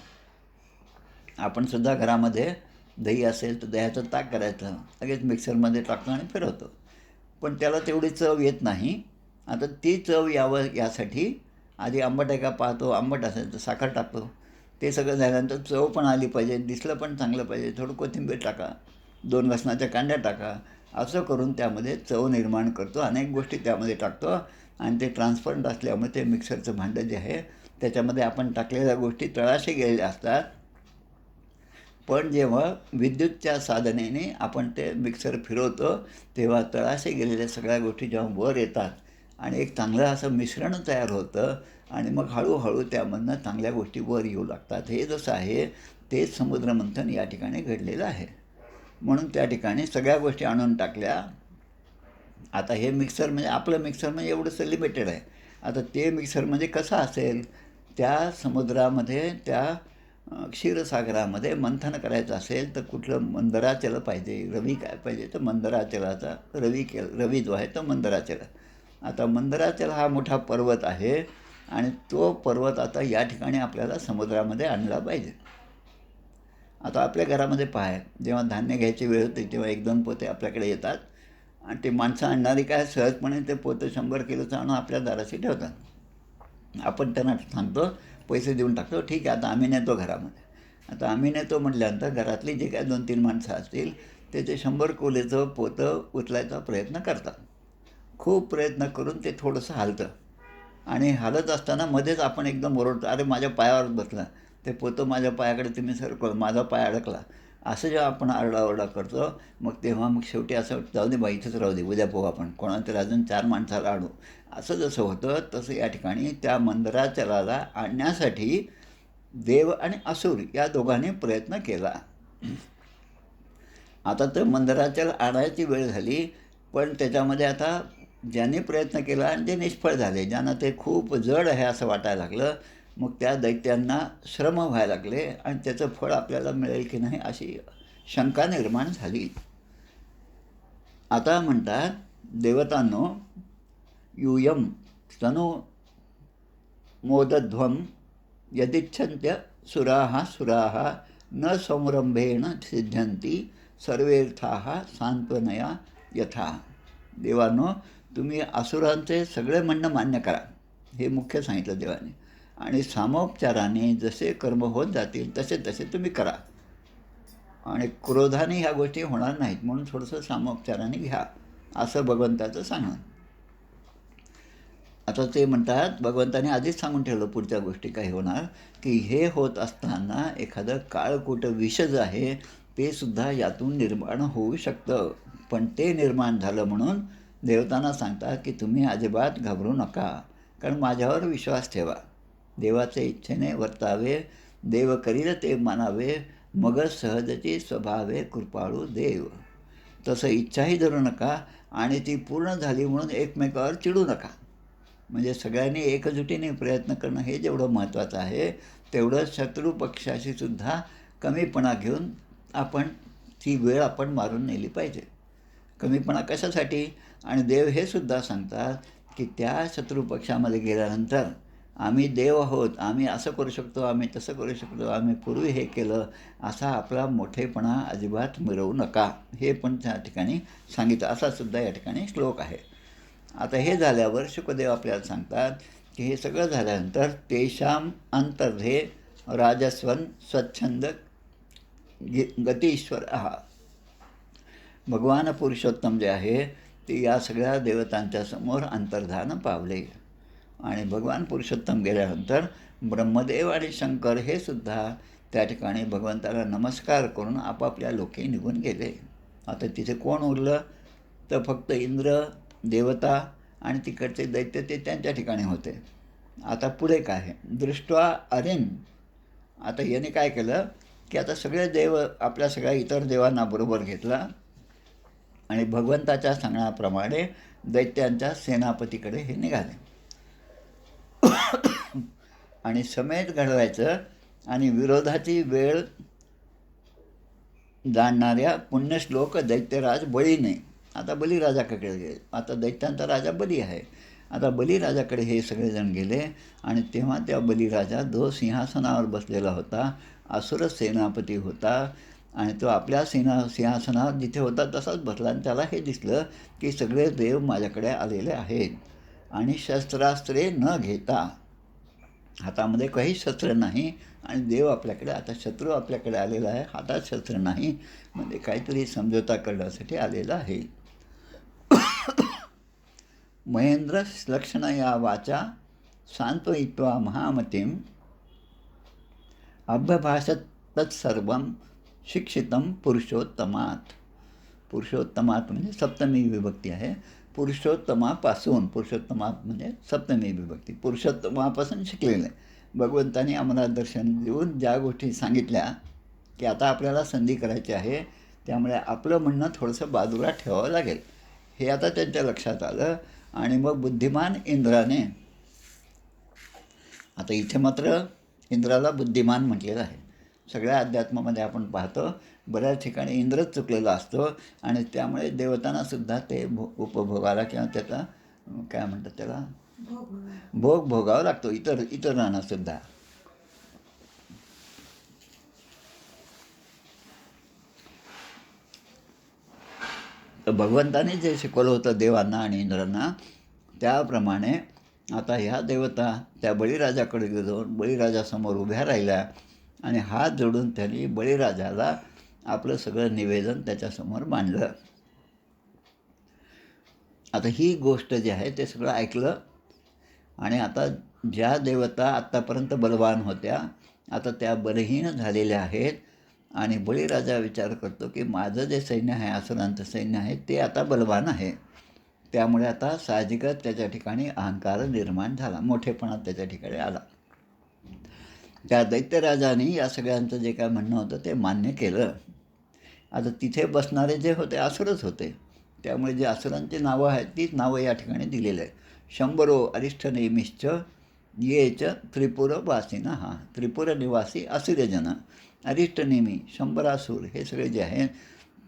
आपण सुद्धा घरामध्ये दही असेल तर दह्याचं ताक करायचं, लगेच मिक्सरमध्ये टाकतो आणि फिरवतो, पण त्याला तेवढी चव येत नाही. आता ती चव यावं यासाठी आधी आंबट आहे का पाहतो, आंबट असेल तर साखर टाकतो. ते सगळं झाल्यानंतर चव पण आली पाहिजे, दिसलं पण चांगलं पाहिजे, थोडं कोथिंबीर टाका, 2 लसणाच्या कांड्या टाका, असं करून त्यामध्ये चव निर्माण करतो. अनेक गोष्टी त्यामध्ये टाकतो आणि ते ट्रान्सपरंट असल्यामुळे ते मिक्सरचं भांडं जे आहे त्याच्यामध्ये आपण टाकलेल्या गोष्टी तळाशी गेलेल्या असतात. पण जेव्हा विद्युतच्या साधनेने आपण ते मिक्सर फिरवतो तेव्हा तळाशी गेलेल्या सगळ्या गोष्टी जेव्हा वर येतात आणि एक चांगलं असं मिश्रण तयार होतं आणि मग हळूहळू त्यामधनं चांगल्या गोष्टी वर येऊ लागतात. हे जसं आहे तेच समुद्रमंथन या ठिकाणी घडलेलं आहे. म्हणून त्या ठिकाणी सगळ्या गोष्टी आणून टाकल्या. आता हे मिक्सर म्हणजे आपलं मिक्सर म्हणजे एवढंसं लिमिटेड आहे. आता ते मिक्सर म्हणजे कसं असेल, त्या समुद्रामध्ये, त्या क्षीरसागरामध्ये मंथन करायचं असेल तर कुठलं मंदराचल पाहिजे, रवी काय पाहिजे तर मंदराचलाचा रवी जो आहे तो मंदराचल. आता मंदराचल हा मोठा पर्वत आहे आणि तो पर्वत आता या ठिकाणी आपल्याला समुद्रामध्ये आणला पाहिजे. आता आपल्या घरामध्ये पहा, जेव्हा धान्य घ्यायची वेळ होते तेव्हा 1-2 पोते आपल्याकडे येतात आणि ते माणसं आणणारी काय सहजपणे ते पोतं 100 किलोचं आणून आपल्या दाराशी ठेवतात. आपण त्यांना सांगतो, पैसे देऊन टाकतो, ठीक आहे आता आम्ही नेतो घरामध्ये. आता आम्ही नेतो म्हटल्यानंतर घरातली जे काय 2-3 माणसं असतील ते 100 किलोचं पोतं उचलायचा प्रयत्न करतात. खूप प्रयत्न करून ते थोडंसं हलतं आणि हलत असताना मध्येच आपण एकदम ओरडतो, अरे माझ्या पायावर बसला, ते पोतं माझ्या पायाकडे तुम्ही सरकव, माझा पाय अडकला. असं जेव्हा आपण आरडाओरडा करतो मग तेव्हा मग शेवटी असं जाऊ दे बाई इथंच राहू दे, उद्या पोहू आपण, कोणातरी अजून 4 माणसाला आणू. असं जसं होतं तसं या ठिकाणी त्या मंदराचलाला आणण्यासाठी देव आणि असुर या दोघांनी प्रयत्न केला. आता तर मंदिराच्या आणायची वेळ झाली, पण त्याच्यामध्ये आता ज्यांनी प्रयत्न केला आणि ते निष्फळ झाले, ज्यांना ते खूप जड आहे असं वाटायला लागलं, मग त्या दैत्यांना श्रम व्हायला लागले आणि त्याचं फळ आपल्याला मिळेल की नाही अशी शंका निर्माण झाली. आता म्हणतात, देवतांनो यूयम स्तनो मोदध्वं यदिच्छन्त्य सुराः न संरंभेण सिद्ध्यन्ति सर्वेर्थाः सांत्वनया यथा. देवांनो, तुम्ही असुरांचे सगळे म्हणणं मान्य करा, हे मुख्य सांगितलं देवाने, आणि सामोपचाराने जसे कर्म होत जातील तसे तसे तुम्ही करा, आणि क्रोधाने ह्या गोष्टी होणार नाहीत म्हणून थोडंसं सामोपचाराने घ्या, असं भगवंताचं सांगणं. आता ते म्हणतात, भगवंताने आधीच सांगून ठेवलं पुढच्या गोष्टी काही होणार, की हे होत असताना एखादं काळकूट विषज आहे ते सुद्धा यातून निर्माण होऊ शकतं. पण ते निर्माण झालं म्हणून देवतांना सांगतात की तुम्ही अजिबात घाबरू नका, कारण माझ्यावर विश्वास ठेवा. देवाचे इच्छेने वर्तावे, देव करील ते मानावे, मग सहजची स्वभावे कृपाळू देव. तसं इच्छाही धरू नका आणि ती पूर्ण झाली म्हणून एकमेकावर चिडू नका. म्हणजे सगळ्यांनी एकजुटीने प्रयत्न करणं हे जेवढं महत्त्वाचं आहे, तेवढं शत्रुपक्षाशी सुद्धा कमीपणा घेऊन आपण ती वेळ आपण मारून नेली पाहिजे. कमीपणा कशासाठी? आणि देव हे सुद्धा सांगतात की त्या शत्रुपक्षामध्ये गेल्यानंतर आम्ही देव आहोत, आम्ही असं करू शकतो, आम्ही तसं करू शकतो, आम्ही पूर्वी हे केलं, असा आपला मोठेपणा अजिबात मिरवू नका, हे पण त्या ठिकाणी सांगितलं. असा सुद्धा या ठिकाणी श्लोक आहे. आता हे झाल्यावर शुकदेव आपल्याला सांगतात की हे सगळं झाल्यानंतर तेषाम अंतर्धे राजस्वन स्वच्छंद गतीश्वर भगवान पुरुषोत्तम जे आहे ते या सगळ्या देवतांच्या समोर अंतर्धान पावले. आणि भगवान पुरुषोत्तम गेल्यानंतर ब्रह्मदेव आणि शंकर हे सुद्धा त्या ठिकाणी भगवंताला नमस्कार करून आपापल्या लोकी निघून गेले. आता तिथे कोण उरलं? तर फक्त इंद्र, देवता आणि तिकडचे दैत्य ते त्यांच्या ठिकाणी होते. आता पुढे काय? दृष्ट्वा अरिन. आता याने काय केलं की आता सगळे देव आपल्या सगळ्या इतर देवांना बरोबर घेतला आणि भगवंताच्या सांगण्याप्रमाणे दैत्यांच्या सेनापतीकडे हे निघाले. आणि समेत घडवायचं आणि विरोधाची वेळ जाणणाऱ्या पुण्यश्लोक दैत्यराज बळीने आता बलिराजाकडे गेले. आता दैत्यांचा राजा बली आहे. आता बलिराजाकडे हे सगळेजण गेले आणि तेव्हा त्या बलिराजा जो सिंहासनावर बसलेला होता, असुर सेनापती होता, आणि तो आपल्या सिंहासनावर जिथे होता तसाच बसला. आणि त्याला हे दिसलं की सगळे देव माझ्याकडे आलेले आहेत आणि शस्त्रास्त्रे न घेता, हातामध्ये काही शस्त्र नाही आणि देव आपल्याकडे, आता शत्रू आपल्याकडे आलेला आहे, हातात शस्त्र नाही, म्हणजे काहीतरी समझोता करण्यासाठी आलेला आहे. महेंद्र लक्षण या वाचा सांत्वयित्वा महामतीम अभ्यभाषत तत्सर्व शिक्षितम पुरुषोत्तमात. पुरुषोत्तमात म्हणजे सप्तमी विभक्ती आहे. पुरुषोत्तमापासून, पुरुषोत्तमात म्हणजे सप्तमी विभक्ती, पुरुषोत्तमापासून शिकलेलं आहे. भगवंतांनी आम्हाला दर्शन देऊन ज्या गोष्टी सांगितल्या की आता आपल्याला संधी करायची आहे, त्यामुळे आपलं म्हणणं थोडंसं बाजूला ठेवावं लागेल, हे आता त्यांच्या लक्षात आलं. आणि मग बुद्धिमान इंद्राने, आता इथे मात्र इंद्राला बुद्धिमान म्हटलेलं आहे. सगळ्या अध्यात्मामध्ये आपण पाहतो बऱ्याच ठिकाणी इंद्रच चुकलेला असतो आणि त्यामुळे देवतांनासुद्धा ते उपभोगाला किंवा त्याचा काय म्हणतात त्याला भोग भोगावा लागतो इतरांनासुद्धा. तर भगवंताने जे शिकवलं होतं देवांना आणि इंद्रांना, त्याप्रमाणे आता ह्या देवता त्या बळीराजाकडे जाऊन बळीराजासमोर उभ्या राहिल्या आणि हात जोडून त्यांनी बळीराजाला आपलं सगळं निवेदन त्याच्यासमोर मांडलं. आता ही गोष्ट जी आहे ते सगळं ऐकलं आणि आता ज्या देवता आत्तापर्यंत बलवान होत्या आता त्या बलहीन झालेल्या आहेत. आणि बळीराजा विचार करतो की माझं जे सैन्य आहे, असुरांचं सैन्य आहे, ते आता बलवान आहे. त्यामुळे आता साहजिकच त्याच्या ठिकाणी अहंकार निर्माण झाला, मोठेपणा त्याच्या ठिकाणी आला. त्या दैत्यराजाने या सगळ्यांचं जे काय म्हणणं होतं ते मान्य केलं आता तिथे बसणारे जे होते असुरच होते. त्यामुळे जे असुरांची नावं आहेत तीच नावं या ठिकाणी दिलेली आहेत. शंभरो अरिष्ठनेमिश्च ये च त्रिपुरवासिना. हा त्रिपुर निवासी असुरजन, अरिष्टनेमी, शंभरासूर हे सगळे जे आहेत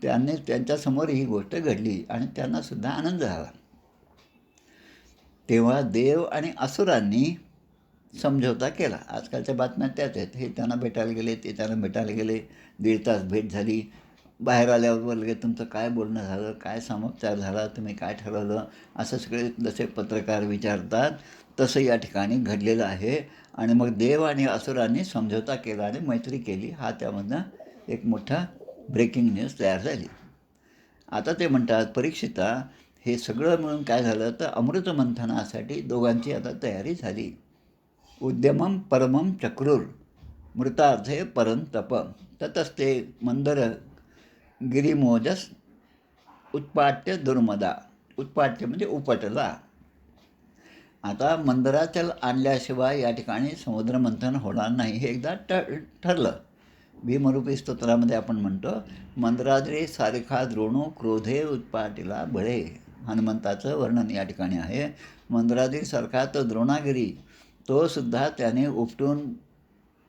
त्यांनी त्यांच्यासमोर ही गोष्ट घडली आणि त्यांनासुद्धा आनंद झाला. तेव्हा देव आणि असुरांनी समझोता केला. आजकालच्या बातम्या त्याच आहेत. हे त्यांना भेटायला गेले, ते त्यांना भेटायला गेले, 1.5 तास भेट झाली. बाहेर आल्यावर लगेच तुमचं काय बोलणं झालं, काय समाचार झाला, तुम्ही काय ठरवलं, असं सगळे जसे पत्रकार विचारतात तसं या ठिकाणी घडलेलं आहे. आणि मग देव आणि असुरांनी समझोता केला आणि मैत्री केली. हा त्यामधनं एक मोठा ब्रेकिंग न्यूज तयार झाली. आता ते म्हणतात, परीक्षिता, हे सगळं मिळून काय झालं तर अमृत मंथनासाठी दोघांची आता तयारी झाली. उद्यमम परमम चक्रुर मृतार्थे परंतप ततस्ते मंदर गिरिमोजस उत्पाट्य दुर्मदा. उत्पाट्य म्हणजे उपटला. आता मंदराचल आणल्याशिवाय या ठिकाणी समुद्रमंथन होणार नाही हे एकदा ठरलं. भीमरूपी स्तोत्रामध्ये आपण म्हणतो, मंदराद्री सारिखा द्रोणो क्रोधे उत्पाटीला बळे. हनुमंताचं वर्णन या ठिकाणी आहे. मंदराद्रीसारखा तो द्रोणागिरी तो सुद्धा त्याने उपटून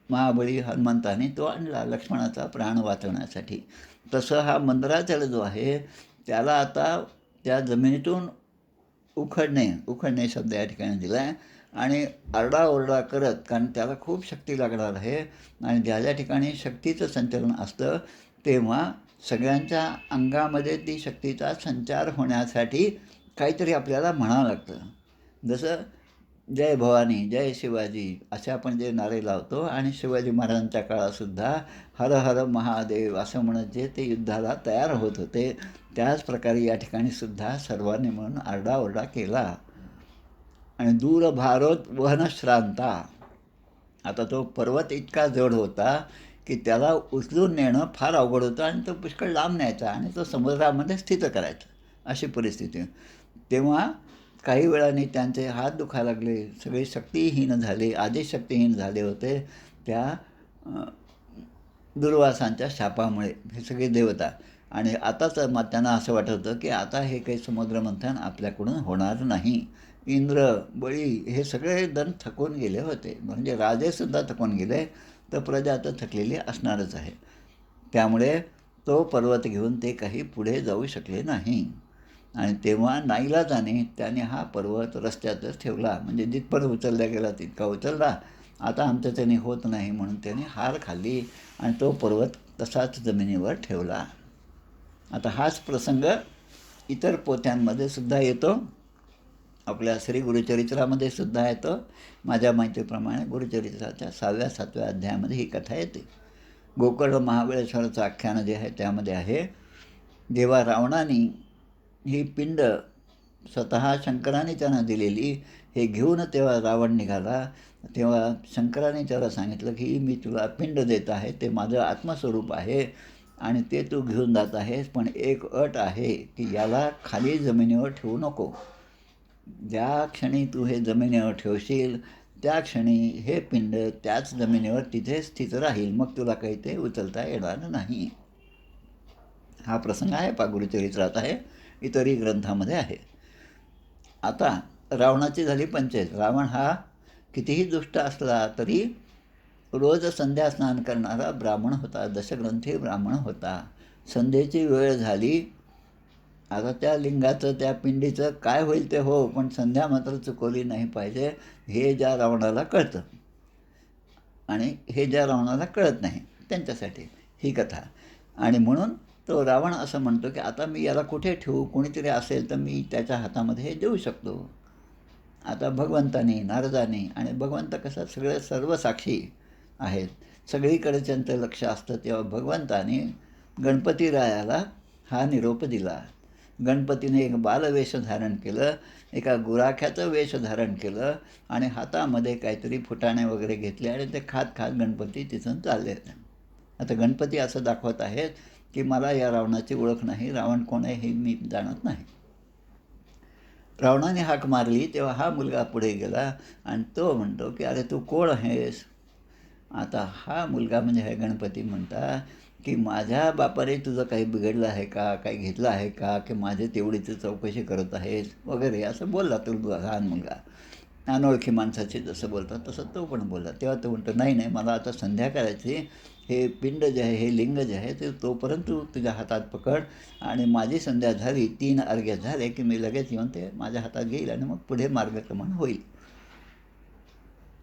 महाबळी हनुमंताने तो आणला लक्ष्मणाचा प्राण वाचवण्यासाठी. तसं हा मंदराचल जो आहे त्याला आता त्या जमिनीतून उखडणे शब्द या ठिकाणी दिला आहे. आणि आरडाओरडा करत, कारण त्याला खूप शक्ती लागणार आहे आणि ज्या ज्या ठिकाणी शक्तीचं संचलन असतं तेव्हा सगळ्यांच्या अंगामध्ये ती शक्तीचा संचार होण्यासाठी काहीतरी आपल्याला म्हणावं लागतं. जसं जय भवानी, जय शिवाजी असे आपण जे नारे लावतो आणि शिवाजी महाराजांच्या काळातसुद्धा हर हर महादेव असं म्हणत जे ते युद्धाला तयार होत होते, त्याच प्रकारे या ठिकाणीसुद्धा सर्वांनी म्हणून आरडाओरडा केला. आणि दूर भारोत वहनश्रांता. आता तो पर्वत इतका जड होता की त्याला उचलून नेणं फार अवघड होतं आणि तो पुष्कळ लांब न्यायचा आणि तो समुद्रामध्ये स्थित करायचा, अशी परिस्थिती. तेव्हा काही वेळाने त्यांचे हात दुखायला लागले, सगळे शक्तिहीन झाले, आदेश शक्तिहीन झाले होते त्या दुर्वासांच्या शापामुळे, हे सगळे देवता. आणि आताच त्यांना असं वाटत होतं की आता हे काही समुद्रमंथन आपल्याकडून होणार नाही. इंद्र, बळी हे सगळे जण थकून गेले होते, म्हणजे राजेसुद्धा थकून गेले, तर प्रजा तर थकलेली असणारच आहे. त्यामुळे तो पर्वत घेऊन ते काही पुढे जाऊ शकले नाही. आणि तेव्हा नाईलाजाने त्याने हा पर्वत रस्त्यातच ठेवला, म्हणजे जिथपर्यंत उचलला गेला तितका उचलला. आता आमचं त्याने होत नाही म्हणून त्याने हार खाल्ली आणि तो पर्वत तसाच जमिनीवर ठेवला. आता हाच प्रसंग इतर पोथ्यांमध्ये सुद्धा येतो, आपल्या श्री गुरुचरित्रामध्ये सुद्धा येतो. माझ्या माहितीप्रमाणे गुरुचरित्राच्या 6व्या-7व्या अध्यायामध्ये ही कथा येते. गोकर्ण महाबळेश्वराचं आख्यान जे आहे त्यामध्ये आहे, जेव्हा रावणाने ही पिंड स्वतः शंकराने त्यांना दिलेली हे घेऊन तेव्हा रावण निघाला, तेव्हा शंकराने त्याला सांगितलं की मी तुला पिंड देत आहे, ते माझं आत्मस्वरूप आहे आणि ते तू घेऊन जात आहेस, पण एक अट आहे की याला खाली जमिनीवर ठेवू नको. ज्या क्षणी तू हे जमिनीवर ठेवशील त्या क्षणी हे पिंड त्याच जमिनीवर तिथे स्थित राहील, मग तुला काही ते उचलता येणार नाही. हा प्रसंग आहे गुरुचरित्रात आहे, इतरही ग्रंथामध्ये आहे. आता रावणाची झाली पंचायत. रावण हा कितीही दुष्ट असला तरी रोज संध्या स्नान करणारा ब्राह्मण होता, दशग्रंथी ब्राह्मण होता. संध्येची वेळ झाली, आता त्या लिंगाचं त्या पिंडीचं काय होईल ते हो, पण संध्या मात्र चुकवली नाही पाहिजे, हे ज्या रावणाला कळतं आणि हे ज्या रावणाला कळत नाही त्यांच्यासाठी ही कथा. आणि म्हणून तो रावण असं म्हणतो की आता मी याला कुठे ठेवू, कोणीतरी असेल तर मी त्याच्या हातामध्ये हे देऊ शकतो. आता भगवंतानी, नारदानी, आणि भगवंत कसं सगळे सर्व साक्षी आहेत, सगळीकडे त्यांचं लक्ष असतं, तेव्हा भगवंताने गणपतीरायाला हा निरोप दिला. गणपतीने एक बालवेष धारण केलं, एका गुराख्याचं वेष धारण केलं आणि हातामध्ये काहीतरी फुटाणे वगैरे घेतले आणि ते खात खात गणपती तिथून चालले. आता गणपती असं दाखवत आहेत की मला या रावणाची ओळख नाही, रावण कोण आहे हे मी जाणत नाही. रावणाने हाक मारली तेव्हा हा मुलगा पुढे गेला आणि तो म्हणतो की अरे तू कोण आहेस. आता हा मुलगा म्हणजे हे गणपती म्हणता की माझ्या बापाने तुझं काही बिघडलं आहे का, काही घेतलं आहे का, की माझे तेवढी तू चौकशी करत आहेस वगैरे असं बोलला तो लहान मुलगा. अनोळखी माणसाची जसं बोलतात तसं तो पण बोलला. तेव्हा तो म्हणतो, नाही नाही, मला आता संध्या करायची, हे पिंड जे आहे, हे लिंग जे आहे ते तोपर्यंत तू तुझ्या हातात पकड, आणि माझी संध्या झाली, 3 अर्घ्य झाले की मी लगेच येऊन ते माझ्या हातात घेईल आणि मग पुढे मार्गक्रमण होईल.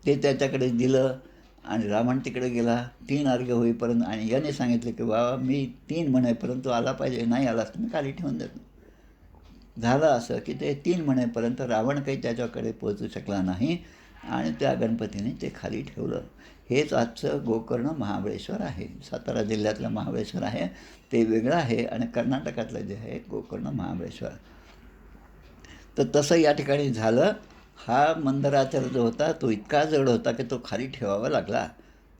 ते त्याच्याकडे दिलं आणि रावण तिकडे गेला 3 अर्घ्य होईपर्यंत, आणि याने सांगितलं की बाबा मी 3 म्हणेपर्यंत तू आला पाहिजे, नाही आलास तर मी खाली ठेवून देतो. झालं असं की ते 3 म्हणेपर्यंत रावण काही त्याच्याकडे पोहोचू शकला नाही आणि त्या गणपतीने ते खाली ठेवलं. हेच आजचं गोकर्ण महाबळेश्वर आहे. सातारा जिल्ह्यातलं महाबळेश्वर आहे ते वेगळं आहे, आणि कर्नाटकातलं जे आहे गोकर्ण महाबळेश्वर. तर तसं या ठिकाणी झालं. हा मंदराचल जो होता तो इतका जड होता की तो खाली ठेवावा लागला.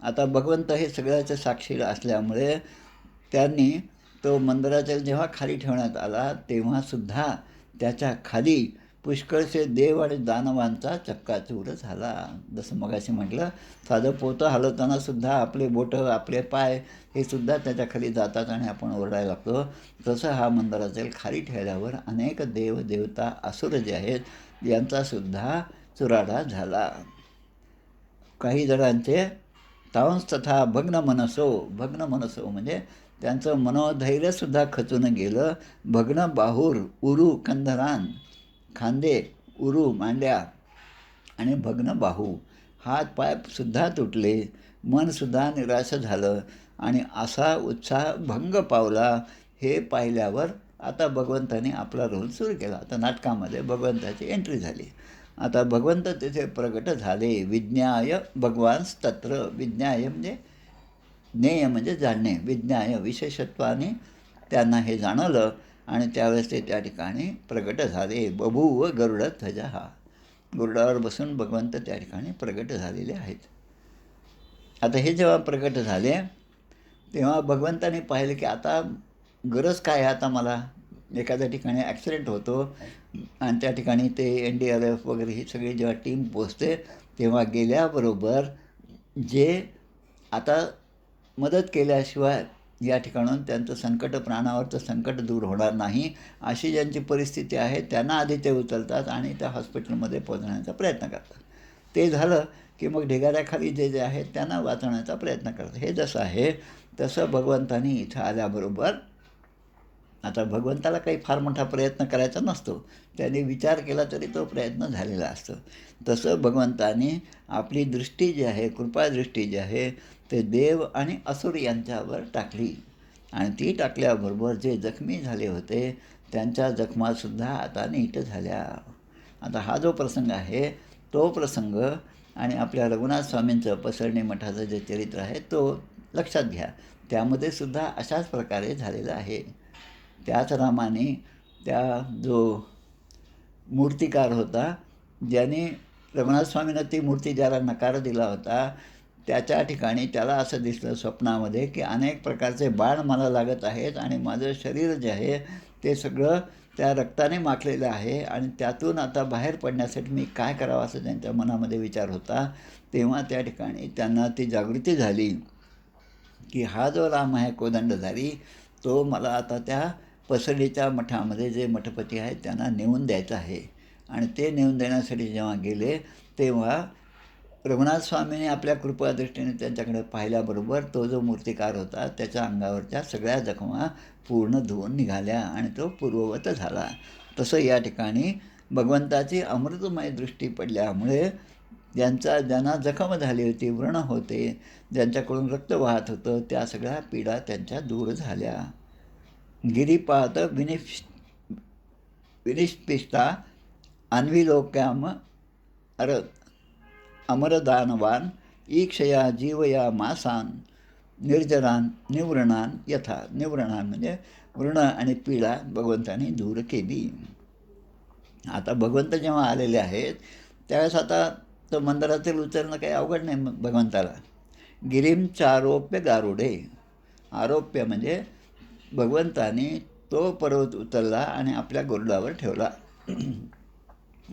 आता भगवंत हे सगळ्याचे साक्षी असल्यामुळे त्यांनी तो मंदराचल जेव्हा खाली ठेवण्यात आला तेव्हासुद्धा त्याच्या खाली पुष्कळसे देव आणि दानवांचा चक्काचूर झाला. जसं मगाशी म्हटलं, साधं पोतं हलवतानासुद्धा आपले बोटं, आपले पाय हे सुद्धा त्याच्या खाली जातात आणि आपण ओरडायला लागतो. तसं हा मंदराचल खाली ठेवल्यावर अनेक देव देवता असुर जे आहेत यांचासुद्धा चुराडा झाला. काही जणांचे तांस तथा भग्न मनसो म्हणजे त्यांचं मनोधैर्यसुद्धा खचून गेलं. भग्न बाहूर, उरू कंधरान, खांदे, उरू मांड्या आणि भग्न बाहू, हात पायसुद्धा तुटले, मनसुद्धा निराश झालं आणि असा उत्साह भंग पावला. हे पाहिल्यावर आता भगवंताने आपला रोल सुरू केला. आता नाटकामध्ये भगवंताची एंट्री झाली. आता भगवंत तिथे प्रगट झाले. विज्ञाय भगवानस्तत्र, विज्ञाय म्हणजे ज्ञेय म्हणजे जाणणे, विज्ञाय विशेषत्वाने त्यांना हे जाणवलं आणि त्यावेळेस ते त्या ठिकाणी प्रगट झाले. बभूव गरुडध्वजः, गुरुडावर बसून भगवंत त्या ठिकाणी प्रगट झालेले आहेत. आता हे जेव्हा प्रगट झाले तेव्हा भगवंताने पाहिलं की आता गरज काय आहे, आता मला एखाद्या ठिकाणी ॲक्सिडेंट होतो आणि त्या ठिकाणी ते NDRF वगैरे ही सगळी जेव्हा टीम पोचते तेव्हा गेल्याबरोबर जे आता मदत केल्याशिवाय या ठिकाणून त्यांचं संकट, प्राणावरचं संकट दूर होणार नाही, अशी ज्यांची परिस्थिती आहे त्यांना आधी ते उचलतात आणि त्या हॉस्पिटलमध्ये पोहोचण्याचा प्रयत्न करतात. ते झालं की मग ढिगाऱ्याखाली जे जे आहेत त्यांना वाचवण्याचा प्रयत्न करतात. हे जसं आहे तसं भगवंतानी इथं आल्याबरोबर आता भगवंताला काही फार मोठा प्रयत्न करायचा नसतो, त्याने विचार केला तरी तो प्रयत्न झालेला असतो. तसं भगवंताने आपली दृष्टी जी आहे, कृपादृष्टी जी आहे ते देव आणि असुर यांच्यावर टाकली, आणि ती टाकल्याबरोबर जे जखमी झाले होते त्यांच्या जखमासुद्धा आता नीट झाल्या. आता हा जो प्रसंग आहे तो प्रसंग आणि आपल्या रघुनाथ स्वामींचं पसरणी मठाचं जे चरित्र आहे तो लक्षात घ्या. त्यामध्ये सुद्धा अशाच प्रकारे झालेलं आहे. त्याच रामाने त्या जो मूर्तिकार होता, ज्याने रघुनाथ स्वामीनं ती मूर्ती ज्याला नकार दिला होता, त्याच्या ठिकाणी त्याला असं दिसलं स्वप्नामध्ये की अनेक प्रकारचे बाण मला लागत आहेत आणि माझं शरीर जे आहे ते सगळं त्या रक्ताने माखलेलं आहे आणि त्यातून आता बाहेर पडण्यासाठी मी काय करावं असं त्यांच्या मनामध्ये विचार होता. तेव्हा त्या ठिकाणी त्यांना ती जागृती झाली की हा जो राम आहे कोदंडधारी, तो मला आता त्या पसरणीच्या मठामध्ये जे मठपती आहेत त्यांना नेऊन द्यायचं आहे. आणि ते नेऊन देण्यासाठी जेव्हा गेले तेव्हा रघुनाथ स्वामीने आपल्या कृपादृष्टीने त्यांच्याकडे पाहिल्याबरोबर तो जो मूर्तिकार होता त्याच्या अंगावरच्या सगळ्या जखमा पूर्ण धुवून निघाल्या आणि तो पूर्ववत झाला. तसं या ठिकाणी भगवंताची अमृतमय दृष्टी पडल्यामुळे ज्यांना जखम झाली होती, व्रण होते, ज्यांच्याकडून रक्त वाहत होतं, त्या सगळ्या पीडा त्यांच्या दूर झाल्या. गिरिपात विनिष्पिष्टा अन्विलोक्याम अर अमरदानवान ईक्षया जीवया मासान निर्जरान निवृणान यथा. निवृणान म्हणजे वृण आणि पीडा भगवंताने दूर केली. आता भगवंत जेव्हा आलेले आहेत त्यावेळेस आता तर मंदिरातील उचलणं काही अवघड नाही भगवंताला. गिरींचारोप्य गारुडे, आरोप्य म्हणजे भगवंताने तो पर्वत उचलला आणि आपल्या गरुडावर ठेवला.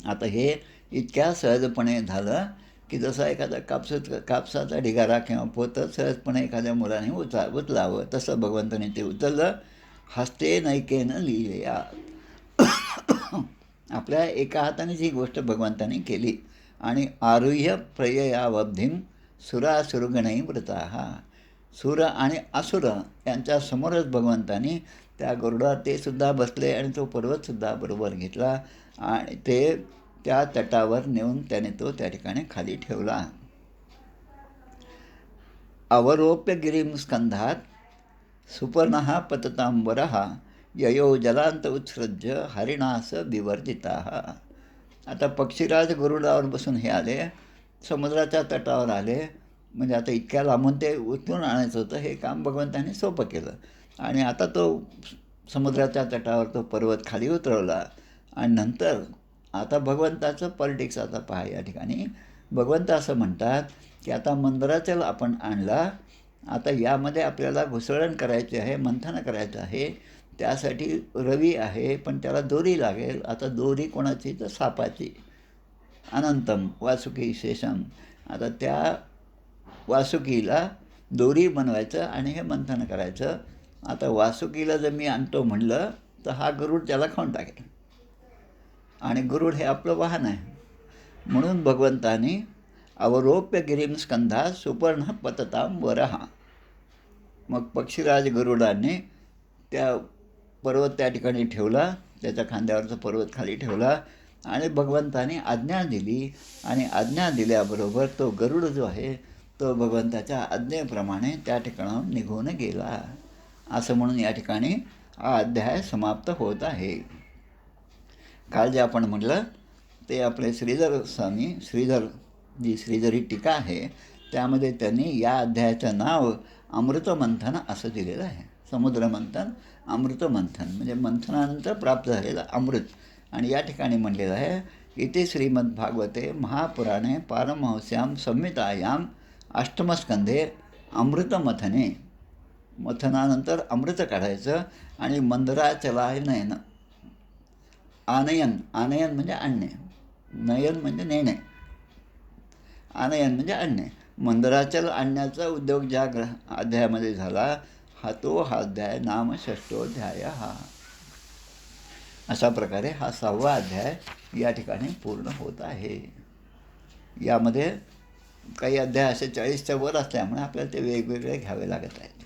आता हे इतक्या सहजपणे झालं की जसा एखादा कापसाचा ढिगारा किंवा पोतं सहजपणे एखाद्या मुलाने उचलावं तसं भगवंताने ते उचललं. हस्ते नैकेन लिहिल्या. आपल्या एका हातानेच ही गोष्ट भगवंताने केली. आणि आरुह्य प्रययावब्धिम सुरासुरगणही वृताः. सुर आणि असुर यांच्या समोरच भगवंतानी त्या गरुडावर ते सुद्धा बसले आणि तो पर्वतसुद्धा बरोबर घेतला आणि ते त्या तटावर नेऊन त्याने तो त्या ठिकाणी खाली ठेवला. अवरोप्य गिरीम स्कंधात सुपर्णः पततांबरः ययो जलांत उत्सृज्य हरिणास विवर्जिताः. आता पक्षीराज गरुडावर बसून हे आले, समुद्राच्या तटावर आले. म्हणजे आता इतक्या लांबून ते उचलून आणायचं होतं, हे काम भगवंताने सोपं केलं. आणि आता तो समुद्राच्या तटावर तो पर्वत खाली उतरवला. आणि नंतर आता भगवंताचं पॉलिटिक्स आता पहा. या ठिकाणी भगवंत असं म्हणतात की आता मंदराचल आपण आणला, आता यामध्ये आपल्याला घुसळण करायची आहे, मंथन करायचं आहे. त्यासाठी रवी आहे, पण त्याला दोरी लागेल. आता दोरी कोणाची? तर सापाची. अनंतम वासुकी शेषम. आता त्या वासुकीला दोरी बनवायचं आणि हे मंथन करायचं. आता वासुकीला जर मी आणतो म्हणलं तर हा गरुड त्याला खाऊन टाकेल, आणि गरुड हे आपलं वाहन आहे. म्हणून भगवंतानी अवरोप्य गिरीम स्कंधा सुपर्ण पतताम वरहा. मग पक्षीराज गरुडाने त्या पर्वत त्या ठिकाणी ठेवला, त्याच्या खांद्यावरचा पर्वत खाली ठेवला आणि भगवंताने आज्ञा दिली. आणि आज्ञा दिल्याबरोबर तो गरुड जो आहे तो भगवंताच्या आज्ञेप्रमाणे त्या ठिकाणाहून निघून गेला. असं म्हणून या ठिकाणी हा अध्याय समाप्त होत आहे. काल जे आपण म्हटलं ते आपले श्रीधर स्वामी, जी श्रीधरी टीका आहे त्यामध्ये त्यांनी या अध्यायाचं नाव अमृतमंथन असं दिलेलं आहे. समुद्रमंथन, अमृतमंथन म्हणजे मंथनानंतर प्राप्त झालेलं अमृत. आणि या ठिकाणी म्हणलेलं आहे इथे श्रीमद्भागवते महापुराणे पारमहंस्याम संहितायाम अष्टमस्कंधे अमृतमथने. मथनानंतर अमृत काढायचं आणि मंदराचलायनयन. आनयन म्हणजे आणणे, नयन म्हणजे नेणे, आनयन म्हणजे आणणे. मंदराचल आणण्याचा उद्योग ज्या अध्यायामध्ये झाला हा अध्याय नाम षष्ठोध्याय हा. अशा प्रकारे हा 6वा अध्याय या ठिकाणी पूर्ण होत आहे. यामध्ये काही अध्याय असे 40च्या वर असल्यामुळे आपल्याला ते वेगवेगळे घ्यावे लागत आहेत.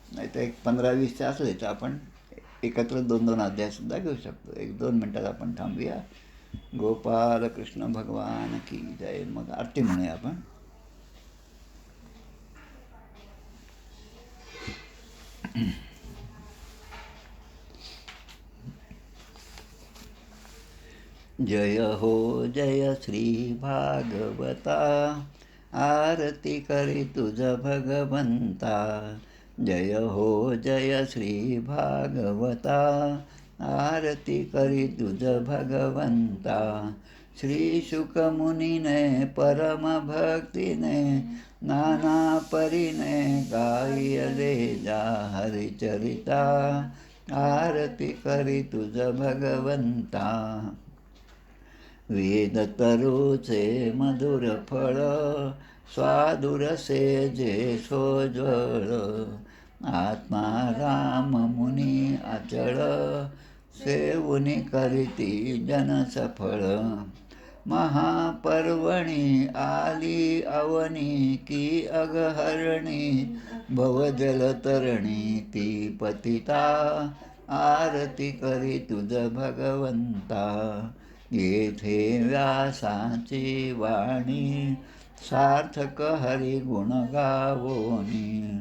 नाही तर 15-20चे असले तर आपण एकत्र 2-2 अध्यायसुद्धा घेऊ शकतो. 1-2 मिनटात आपण थांबूया. गोपाल कृष्ण भगवान की जय. मग आरती म्हणूया आपण. जय हो जय श्री भागवता, आरती करी तुझ भगवंता. जय हो जय श्री भागवता, आरती करी तुझ भगवंता. श्री शुकमुनीने परम भक्तीने नाना परीने गायले जा हरिचरिता. आरती करी तुझ भगवंता. वेद तरुचे मधुर फळ, स्वादुरसे जे सोज्वळ. आत्मा राम मुनी अचळ, सेवुनी करीती जन सफळ. महापर्वणी आली अवनी की अगहरणी, भवजलतरणी ती पतिता. आरती करी तुझ भगवंता. येथे व्यासाची वाणी, सार्थक हरिगुण गावोनी.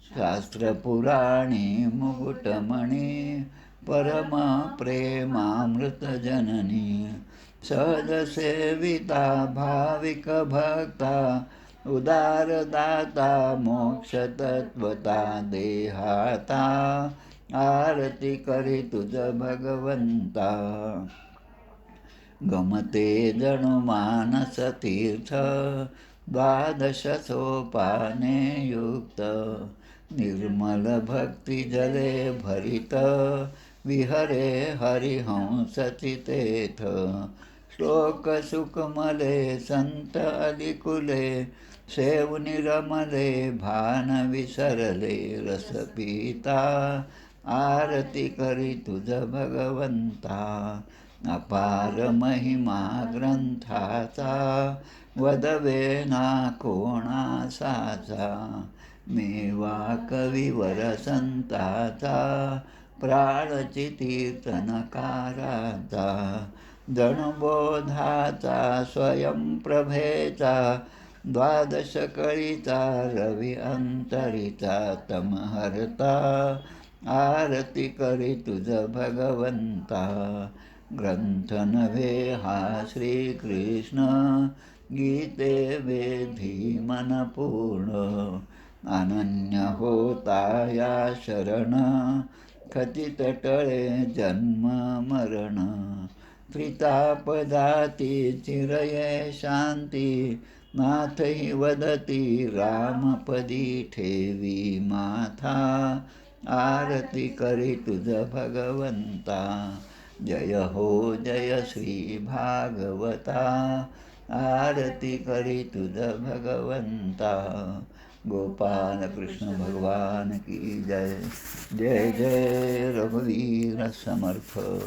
शास्त्रपुराणी मुकुटमणी, परम प्रेमामृत जननी. सहज सेविता भाविक भक्ता, उदारदाता मोक्ष तत्वता देहाता. आरती करी तुझ भगवंता. गमते जणू मानस तीर्थ, 12 सोपाने युक्त. निर्मल भक्ती जले भरित, विहरे हरिहंस चितेथ. श्लोक सुखमले संत अलिकुले, सेवनी रमले भान विसरले रस पिता, आरती करी तुझ भगवंता. अपार महिमा ग्रंथाचा, वदवे ना कोणासाचा. मेवा कविवर संताचा, प्राणची कीर्तनकाराचा. जणबोधाचा स्वयंप्रभेचा, द्वादश कळीचा रवी अंतरीचा. तमहर्ता आरती करी तुझ भगवंता. ग्रंथ नव्हे हा श्रीकृष्ण, गीते वेधी मन पूर्ण. अनन्य होता या शरण, खचित टळे जन्म मरण. त्रितापदाती चिरये शांती, नाथ हि वदती रामपदी ठेवी माथा. आरती करी तुझ भगवंता. जय हो जय श्री भागवता, आरती करी तुझ भगवंता. गोपाल कृष्ण भगवान की जय. जय जय रघुवीर समर्थ.